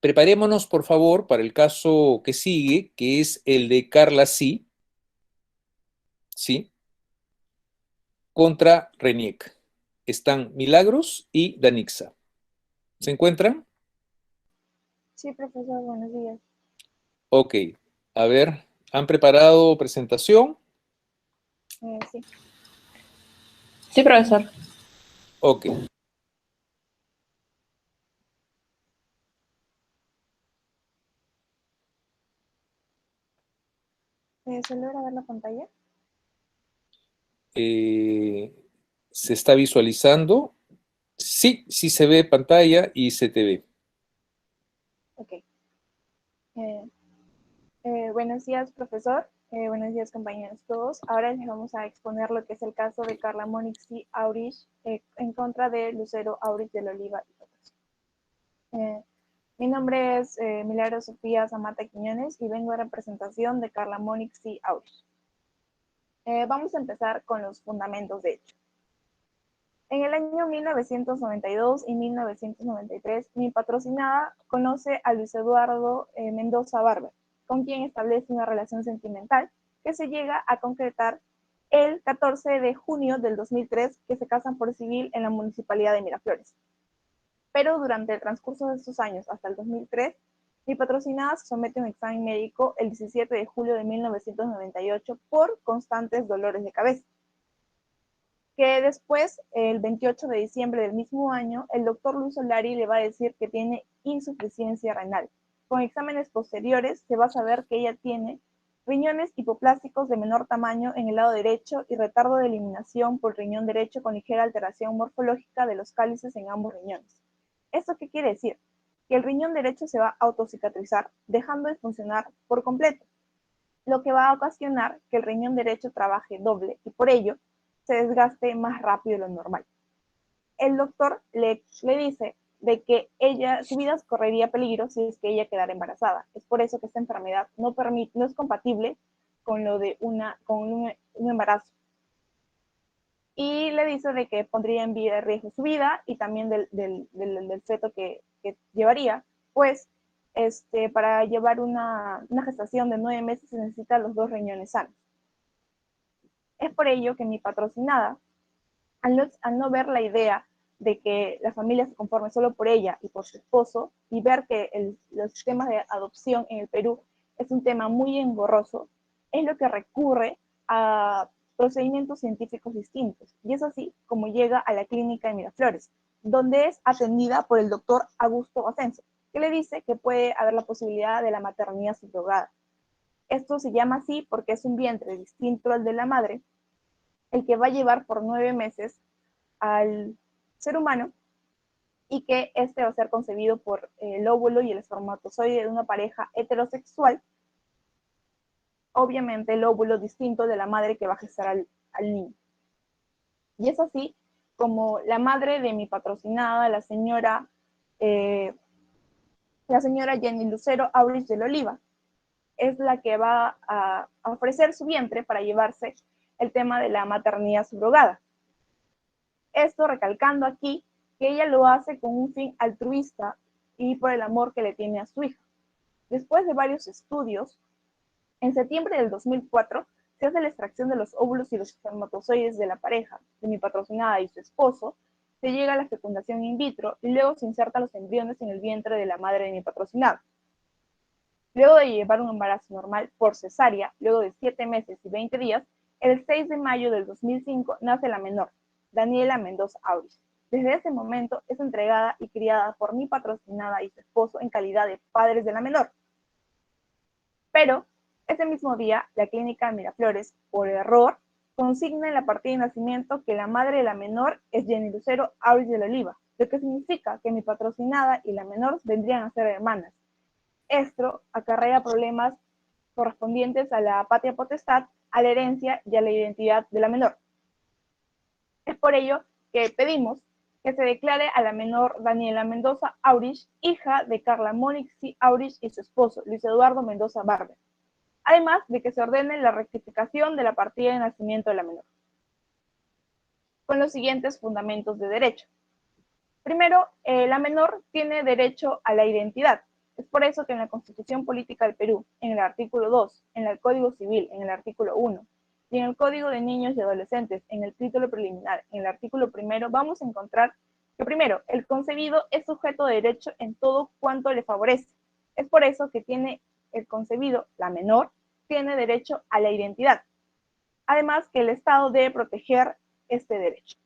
preparémonos, por favor, para el caso que sigue, que es el de Carla ¿sí? Contra Reniec. Están Milagros y Danixa. ¿Se encuentran? Sí, profesor, buenos días. Ok. A ver, ¿han preparado presentación? Sí. Sí, profesor. Ok. ¿Se logra ver la pantalla? Eh, ¿Se está visualizando? Sí, sí se ve pantalla y se te ve. Ok. Buenos días, profesor. Buenos días, compañeros todos. Ahora les vamos a exponer lo que es el caso de Carla Monique C. Aurich en contra de Lucero Aurich de la Oliva y otros. Mi nombre es Milagro Sofía Zamata Quiñones y vengo en representación de Carla Monique C. Aurich. Vamos a empezar con los fundamentos de hecho. En el año 1992 y 1993, mi patrocinada conoce a Luis Eduardo Mendoza Barber, con quien establece una relación sentimental que se llega a concretar el 14 de junio del 2003, que se casan por civil en la municipalidad de Miraflores. Pero durante el transcurso de estos años, hasta el 2003, mi patrocinada se somete a un examen médico el 17 de julio de 1998 por constantes dolores de cabeza, que después, el 28 de diciembre del mismo año, el doctor Luis Solari le va a decir que tiene insuficiencia renal. Con exámenes posteriores se va a saber que ella tiene riñones hipoplásticos de menor tamaño en el lado derecho y retardo de eliminación por riñón derecho con ligera alteración morfológica de los cálices en ambos riñones. ¿Esto qué quiere decir? Que el riñón derecho se va a autocicatrizar, dejando de funcionar por completo, lo que va a ocasionar que el riñón derecho trabaje doble y por ello se desgaste más rápido de lo normal. El doctor le dice de que su vida correría peligro si es que ella quedara embarazada. Es por eso que esta enfermedad no es compatible con lo de un embarazo. Y le dice de que pondría en riesgo su vida y también del feto que llevaría, pues para llevar una gestación de 9 meses se necesitan los 2 riñones sanos. Es por ello que mi patrocinada, al no ver la idea de que la familia se conforme solo por ella y por su esposo, y ver que los sistemas de adopción en el Perú es un tema muy engorroso, es lo que recurre a procedimientos científicos distintos. Y es así como llega a la clínica de Miraflores, donde es atendida por el doctor Augusto Ascenso, que le dice que puede haber la posibilidad de la maternidad subrogada. Esto se llama así porque es un vientre distinto al de la madre, el que va a llevar por 9 meses al ser humano, y que este va a ser concebido por el óvulo y el espermatozoide de una pareja heterosexual, obviamente el óvulo distinto de la madre que va a gestar al niño. Y es así como la madre de mi patrocinada, la señora Jenny Lucero Aurich de la Oliva, es la que va a ofrecer su vientre para llevarse el tema de la maternidad subrogada. Esto recalcando aquí que ella lo hace con un fin altruista y por el amor que le tiene a su hija. Después de varios estudios, en septiembre del 2004 se hace la extracción de los óvulos y los espermatozoides de la pareja, de mi patrocinada y su esposo, se llega a la fecundación in vitro y luego se insertan los embriones en el vientre de la madre de mi patrocinada. Luego de llevar un embarazo normal por cesárea, luego de 7 meses y 20 días, el 6 de mayo del 2005 nace la menor, Daniela Mendoza Aurich. Desde ese momento es entregada y criada por mi patrocinada y su esposo en calidad de padres de la menor. Pero ese mismo día, la clínica Miraflores, por error, consigna en la partida de nacimiento que la madre de la menor es Jenny Lucero Aurich de la Oliva, lo que significa que mi patrocinada y la menor vendrían a ser hermanas. Esto acarrea problemas correspondientes a la patria potestad, a la herencia y a la identidad de la menor. Es por ello que pedimos que se declare a la menor Daniela Mendoza Aurich, hija de Carla Monixi Aurich y su esposo, Luis Eduardo Mendoza Barber. Además de que se ordene la rectificación de la partida de nacimiento de la menor, con los siguientes fundamentos de derecho. Primero, la menor tiene derecho a la identidad. Es por eso que en la Constitución Política del Perú, en el artículo 2, en el Código Civil, en el artículo 1, y en el Código de Niños y Adolescentes, en el título preliminar, en el artículo 1, vamos a encontrar que primero, el concebido es sujeto de derecho en todo cuanto le favorece. Es por eso que tiene el concebido, la menor, tiene derecho a la identidad. Además que el Estado debe proteger este derecho.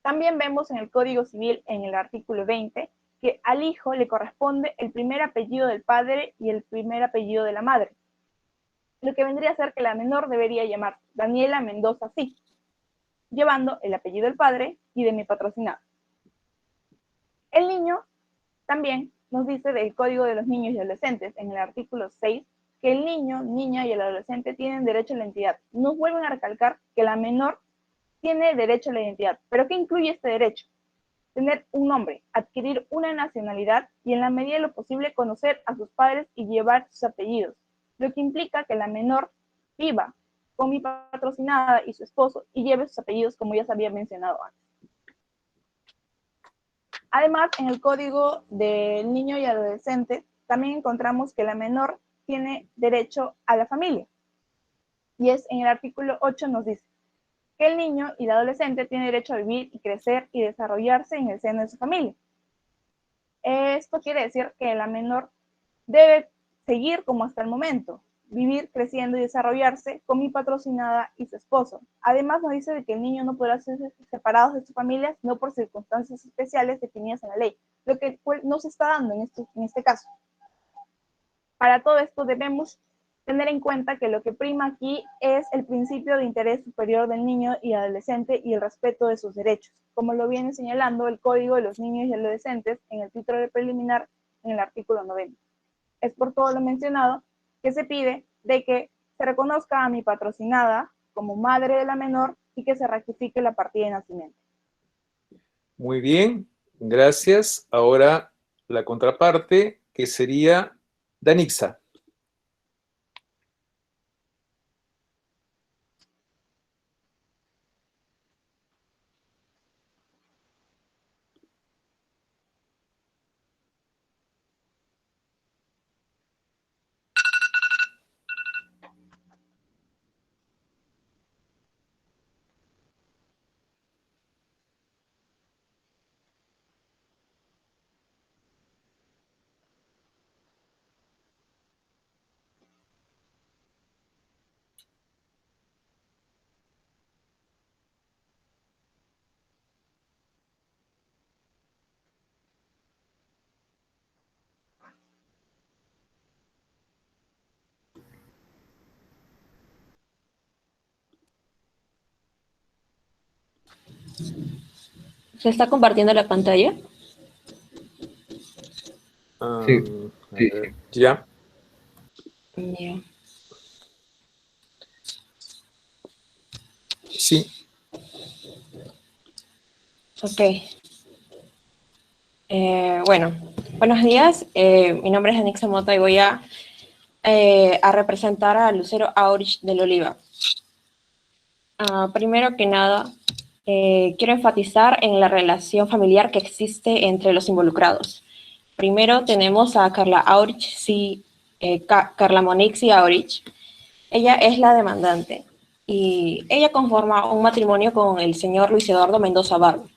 También vemos en el Código Civil, en el artículo 20, que al hijo le corresponde el primer apellido del padre y el primer apellido de la madre, lo que vendría a ser que la menor debería llamar Daniela Mendoza sí, llevando el apellido del padre y de mi patrocinado. El niño también nos dice del Código de los Niños y Adolescentes, en el artículo 6, que el niño, niña y el adolescente tienen derecho a la identidad. Nos vuelven a recalcar que la menor tiene derecho a la identidad. ¿Pero qué incluye este derecho? Tener un nombre, adquirir una nacionalidad y en la medida de lo posible conocer a sus padres y llevar sus apellidos, lo que implica que la menor viva con mi patrocinada y su esposo y lleve sus apellidos como ya se había mencionado antes. Además, en el Código del Niño y Adolescente también encontramos que la menor tiene derecho a la familia. Y es en el artículo 8 nos dice que el niño y el adolescente tienen derecho a vivir y crecer y desarrollarse en el seno de su familia. Esto quiere decir que la menor debe seguir como hasta el momento, vivir, creciendo y desarrollarse con mi patrocinada y su esposo. Además nos dice de que el niño no podrá ser separado de su familia, sino por circunstancias especiales definidas en la ley, lo que no se está dando en este caso. Para todo esto debemos tener en cuenta que lo que prima aquí es el principio de interés superior del niño y adolescente y el respeto de sus derechos, como lo viene señalando el Código de los Niños y Adolescentes en el título preliminar en el artículo 9. Es por todo lo mencionado que se pide de que se reconozca a mi patrocinada como madre de la menor y que se rectifique la partida de nacimiento. Muy bien, gracias. Ahora la contraparte, que sería Danixa. ¿Se está compartiendo la pantalla? Sí, A sí, ver, ya. Ya. Sí. Ok. Bueno, buenos días. Mi nombre es Anixa Mota y voy a representar a Lucero Aurich del Oliva. Primero que nada, quiero enfatizar en la relación familiar que existe entre los involucrados. Primero tenemos a Carla Aurich, Carla Monixi Aurich. Ella es la demandante y ella conforma un matrimonio con el señor Luis Eduardo Mendoza Barber.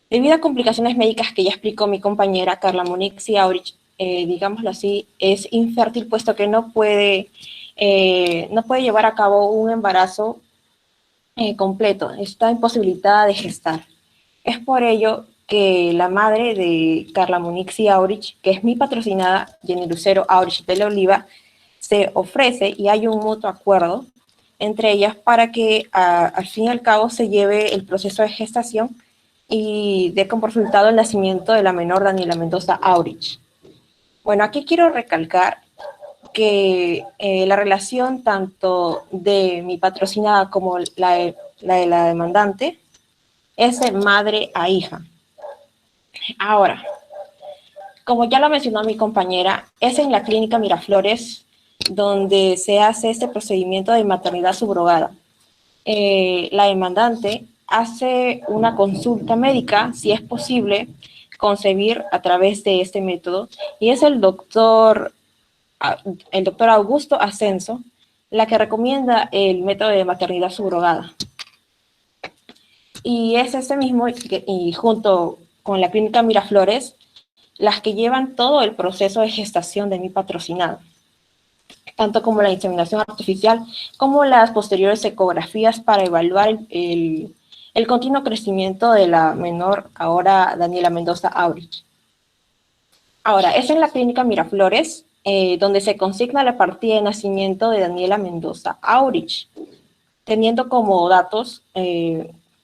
Debido a complicaciones médicas que ya explicó mi compañera Carla Monixi Aurich, digámoslo así, es infértil puesto que no puede llevar a cabo un embarazo completo, está imposibilitada de gestar. Es por ello que la madre de Carla Monixi Aurich, que es mi patrocinada, Jenny Lucero Aurich de la Oliva, se ofrece y hay un mutuo acuerdo entre ellas para que al fin y al cabo se lleve el proceso de gestación y dé como resultado el nacimiento de la menor Daniela Mendoza Aurich. Bueno, aquí quiero recalcar que la relación tanto de mi patrocinada como la de la demandante es de madre a hija. Ahora, como ya lo mencionó mi compañera, es en la clínica Miraflores donde se hace este procedimiento de maternidad subrogada. La demandante hace una consulta médica, si es posible, concebir a través de este método, y es el doctor Augusto Ascenso la que recomienda el método de maternidad subrogada. Y es este mismo, y junto con la clínica Miraflores, las que llevan todo el proceso de gestación de mi patrocinado, tanto como la inseminación artificial, como las posteriores ecografías para evaluar el continuo crecimiento de la menor, ahora Daniela Mendoza Aurich. Ahora, es en la clínica Miraflores donde se consigna la partida de nacimiento de Daniela Mendoza Aurich, teniendo como datos,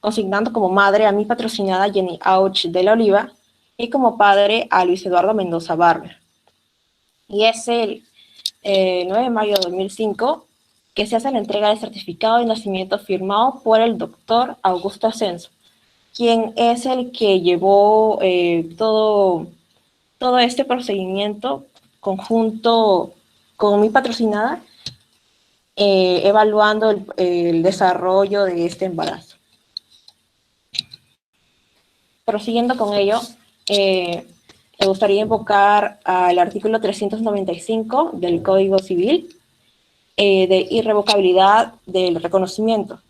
consignando como madre a mi patrocinada Jenny Aurich de la Oliva y como padre a Luis Eduardo Mendoza Barber. Y es el 9 de mayo de 2005 que se hace la entrega del certificado de nacimiento firmado por el doctor Augusto Ascenso, quien es el que llevó todo este procedimiento conjunto con mi patrocinada, evaluando el desarrollo de este embarazo. Prosiguiendo con ello, me gustaría invocar al artículo 395 del Código Civil de irrevocabilidad del reconocimiento,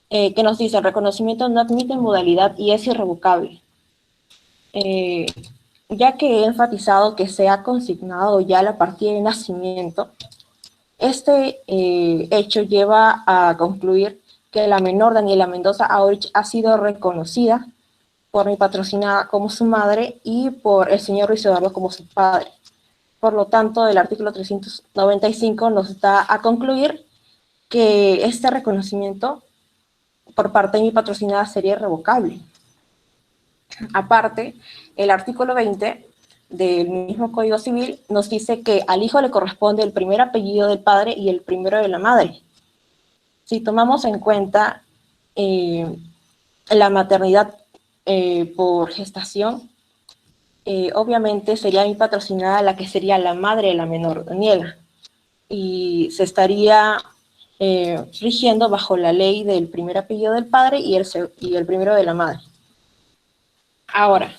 que nos dice: el reconocimiento no admite modalidad y es irrevocable. Ya que he enfatizado que se ha consignado ya la partida de nacimiento, este hecho lleva a concluir que la menor Daniela Mendoza Aurich ha sido reconocida por mi patrocinada como su madre y por el señor Luis Eduardo como su padre. Por lo tanto, el artículo 395 nos da a concluir que este reconocimiento por parte de mi patrocinada sería irrevocable. Aparte, el artículo 20 del mismo Código Civil nos dice que al hijo le corresponde el primer apellido del padre y el primero de la madre. Si tomamos en cuenta la maternidad por gestación, obviamente sería mi patrocinada la que sería la madre de la menor Daniela, y se estaría rigiendo bajo la ley del primer apellido del padre y el primero de la madre. Ahora,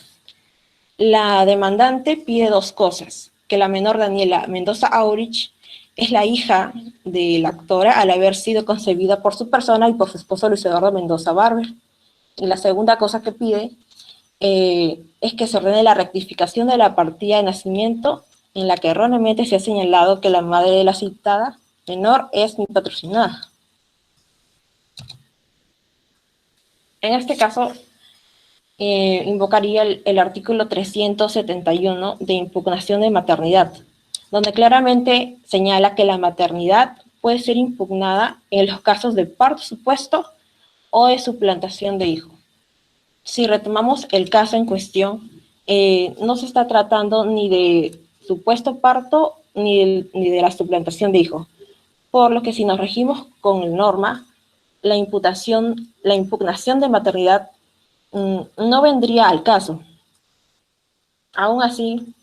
la demandante pide dos cosas: que la menor Daniela Mendoza Aurich es la hija de la actora al haber sido concebida por su persona y por su esposo Luis Eduardo Mendoza Barber. Y la segunda cosa que pide es que se ordene la rectificación de la partida de nacimiento en la que erróneamente se ha señalado que la madre de la citada menor es mi patrocinada. En este caso, invocaría el artículo 371 de impugnación de maternidad, donde claramente señala que la maternidad puede ser impugnada en los casos de parto supuesto o de suplantación de hijo. si retomamos el caso en cuestión, no se está tratando ni de supuesto parto ni de la suplantación de hijos, por lo que si nos regimos con la norma, la impugnación de maternidad no vendría al caso. Aún así,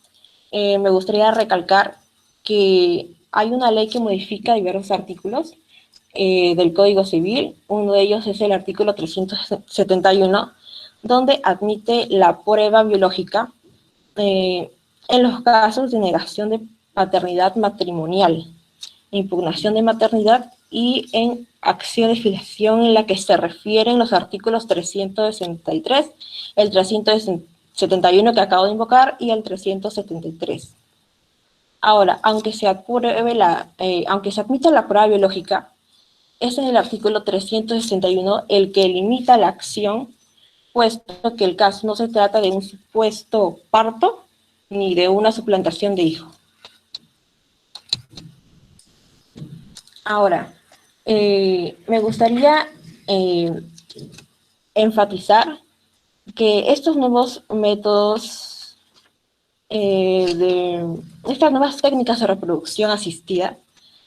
me gustaría recalcar que hay una ley que modifica diversos artículos del Código Civil. Uno de ellos es el artículo 371, donde admite la prueba biológica en los casos de negación de paternidad matrimonial, impugnación de maternidad y en acción de filiación en la que se refieren los artículos 363, el 371 que acabo de invocar y el 373. Ahora, aunque se admita la prueba biológica, es en el artículo 361 el que limita la acción, puesto que el caso no se trata de un supuesto parto ni de una suplantación de hijo. Ahora, me gustaría enfatizar que estos nuevos métodos, estas nuevas técnicas de reproducción asistida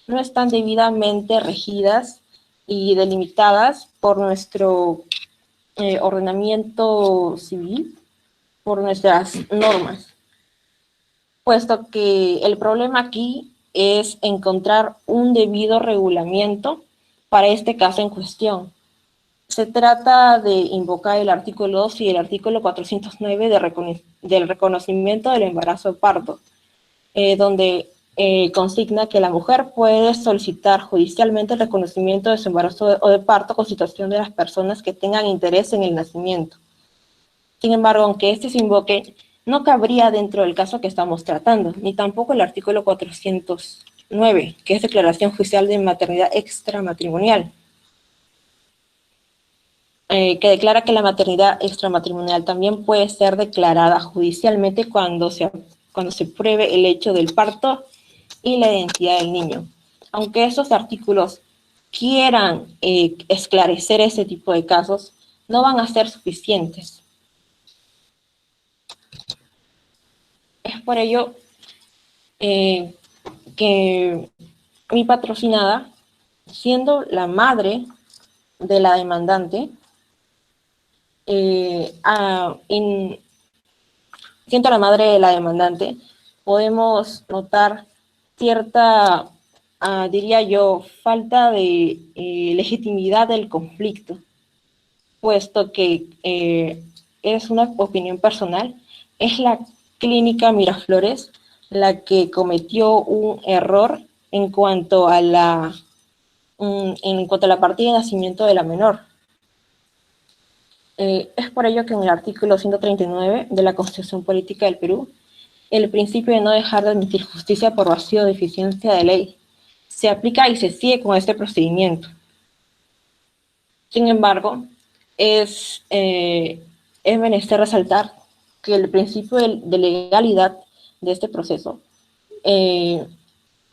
no están debidamente regidas y delimitadas por nuestro ordenamiento civil, por nuestras normas, puesto que el problema aquí es encontrar un debido regulamiento para este caso en cuestión. Se trata de invocar el artículo 2 y el artículo 409 del reconocimiento del embarazo de parto, donde consigna que la mujer puede solicitar judicialmente el reconocimiento de su embarazo o de parto con situación de las personas que tengan interés en el nacimiento. Sin embargo, aunque este se invoque, no cabría dentro del caso que estamos tratando, ni tampoco el artículo 409, que es declaración judicial de maternidad extramatrimonial, que declara que la maternidad extramatrimonial también puede ser declarada judicialmente cuando se pruebe el hecho del parto y la identidad del niño. Aunque esos artículos quieran esclarecer ese tipo de casos, no van a ser suficientes. Es por ello que mi patrocinada, siendo la madre de la demandante, podemos notar cierta, diría yo, falta de legitimidad del conflicto, puesto que es una opinión personal, es la Clínica Miraflores la que cometió un error en cuanto a la partida de nacimiento de la menor. Es por ello que en el artículo 139 de la Constitución Política del Perú, el principio de no dejar de admitir justicia por vacío o deficiencia de ley se aplica y se sigue con este procedimiento. Sin embargo, es menester resaltar que el principio de legalidad de este proceso,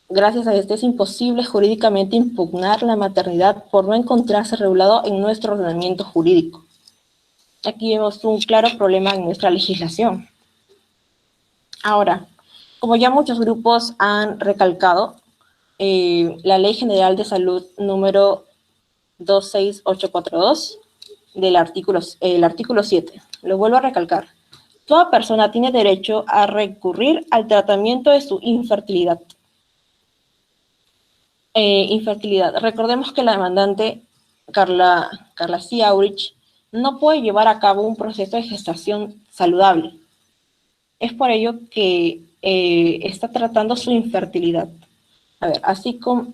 gracias a este es imposible jurídicamente impugnar la maternidad por no encontrarse regulado en nuestro ordenamiento jurídico. Aquí vemos un claro problema en nuestra legislación. Ahora, como ya muchos grupos han recalcado, la Ley General de Salud número 26842 del artículo 7, lo vuelvo a recalcar. Toda persona tiene derecho a recurrir al tratamiento de su infertilidad. Recordemos que la demandante, Carla C. Aurich, no puede llevar a cabo un proceso de gestación saludable. Es por ello que está tratando su infertilidad. A ver, así como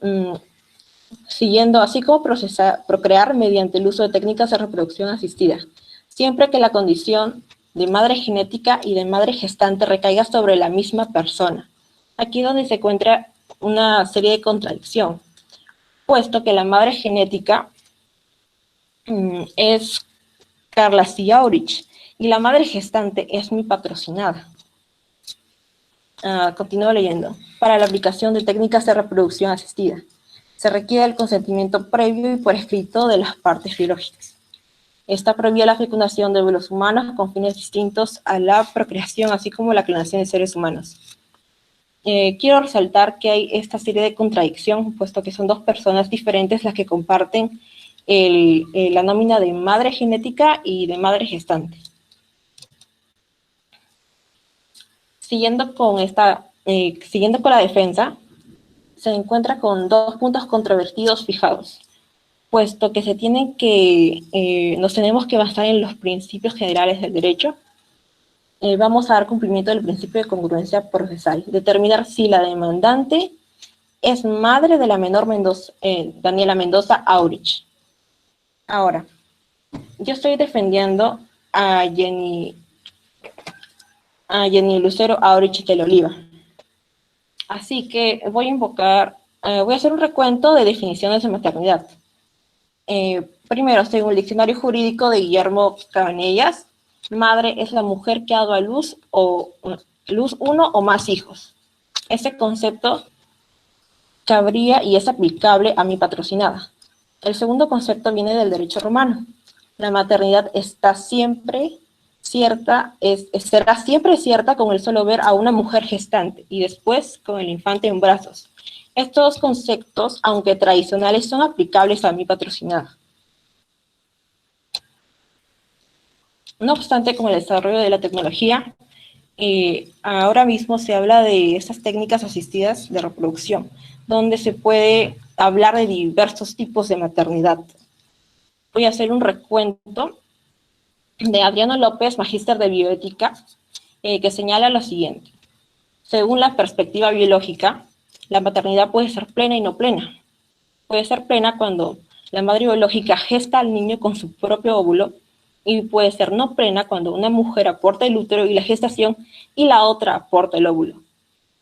procrear mediante el uso de técnicas de reproducción asistida, siempre que la condición de madre genética y de madre gestante recaiga sobre la misma persona. Aquí es donde se encuentra una serie de contradicción, puesto que la madre genética es Carla C. Aurich y la madre gestante es mi patrocinada. Continúo leyendo. Para la aplicación de técnicas de reproducción asistida, se requiere el consentimiento previo y por escrito de las partes biológicas. Está prohibida la fecundación de óvulos humanos con fines distintos a la procreación, así como la clonación de seres humanos. Quiero resaltar que hay esta serie de contradicción, puesto que son dos personas diferentes las que comparten la nómina de madre genética y de madre gestante. Siguiendo con la defensa, se encuentra con dos puntos controvertidos fijados, puesto que nos tenemos que basar en los principios generales del derecho. Vamos a dar cumplimiento del principio de congruencia procesal, determinar si la demandante es madre de la menor Daniela Mendoza Aurich. Ahora, yo estoy defendiendo a Jenny Lucero Aurich del Oliva. Así que voy a hacer un recuento de definiciones de maternidad. Primero, según el diccionario jurídico de Guillermo Cabanellas, madre es la mujer que ha dado a luz uno o más hijos. Este concepto cabría y es aplicable a mi patrocinada. El segundo concepto viene del derecho romano. La maternidad será siempre cierta con el solo ver a una mujer gestante y después con el infante en brazos. Estos dos conceptos, aunque tradicionales, son aplicables a mi patrocinada. No obstante, con el desarrollo de la tecnología, ahora mismo se habla de estas técnicas asistidas de reproducción, donde se puede hablar de diversos tipos de maternidad. Voy a hacer un recuento de Adriano López, magíster de bioética, que señala lo siguiente. Según la perspectiva biológica, la maternidad puede ser plena y no plena. Puede ser plena cuando la madre biológica gesta al niño con su propio óvulo, y puede ser no plena cuando una mujer aporta el útero y la gestación y la otra aporta el óvulo.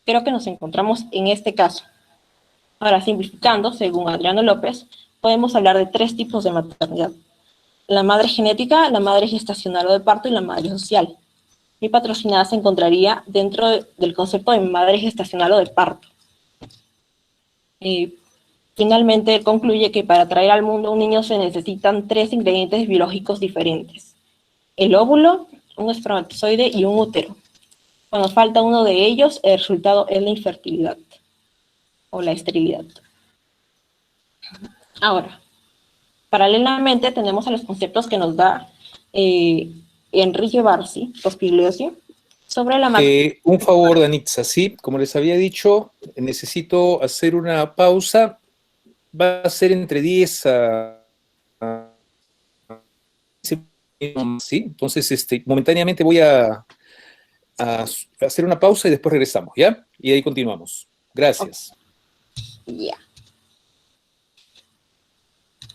Creo que nos encontramos en este caso. Ahora, simplificando, según Adriano López, podemos hablar de tres tipos de maternidad. La madre genética, la madre gestacional o de parto y la madre social. Mi patrocinada se encontraría dentro del concepto de madre gestacional o de parto. Finalmente, concluye que para traer al mundo un niño se necesitan tres ingredientes biológicos diferentes. El óvulo, un espermatozoide y un útero. Cuando falta uno de ellos, el resultado es la infertilidad o la esterilidad. Ahora, paralelamente tenemos a los conceptos que nos da Enrique Barsi, Rospigliosi, sobre la maternidad. Un favor, Danitza, sí, como les había dicho, necesito hacer una pausa. Va a ser entre 10 a 15 minutos, ¿sí? Entonces, momentáneamente voy a hacer una pausa y después regresamos, ¿ya? Y ahí continuamos. Gracias. Ya.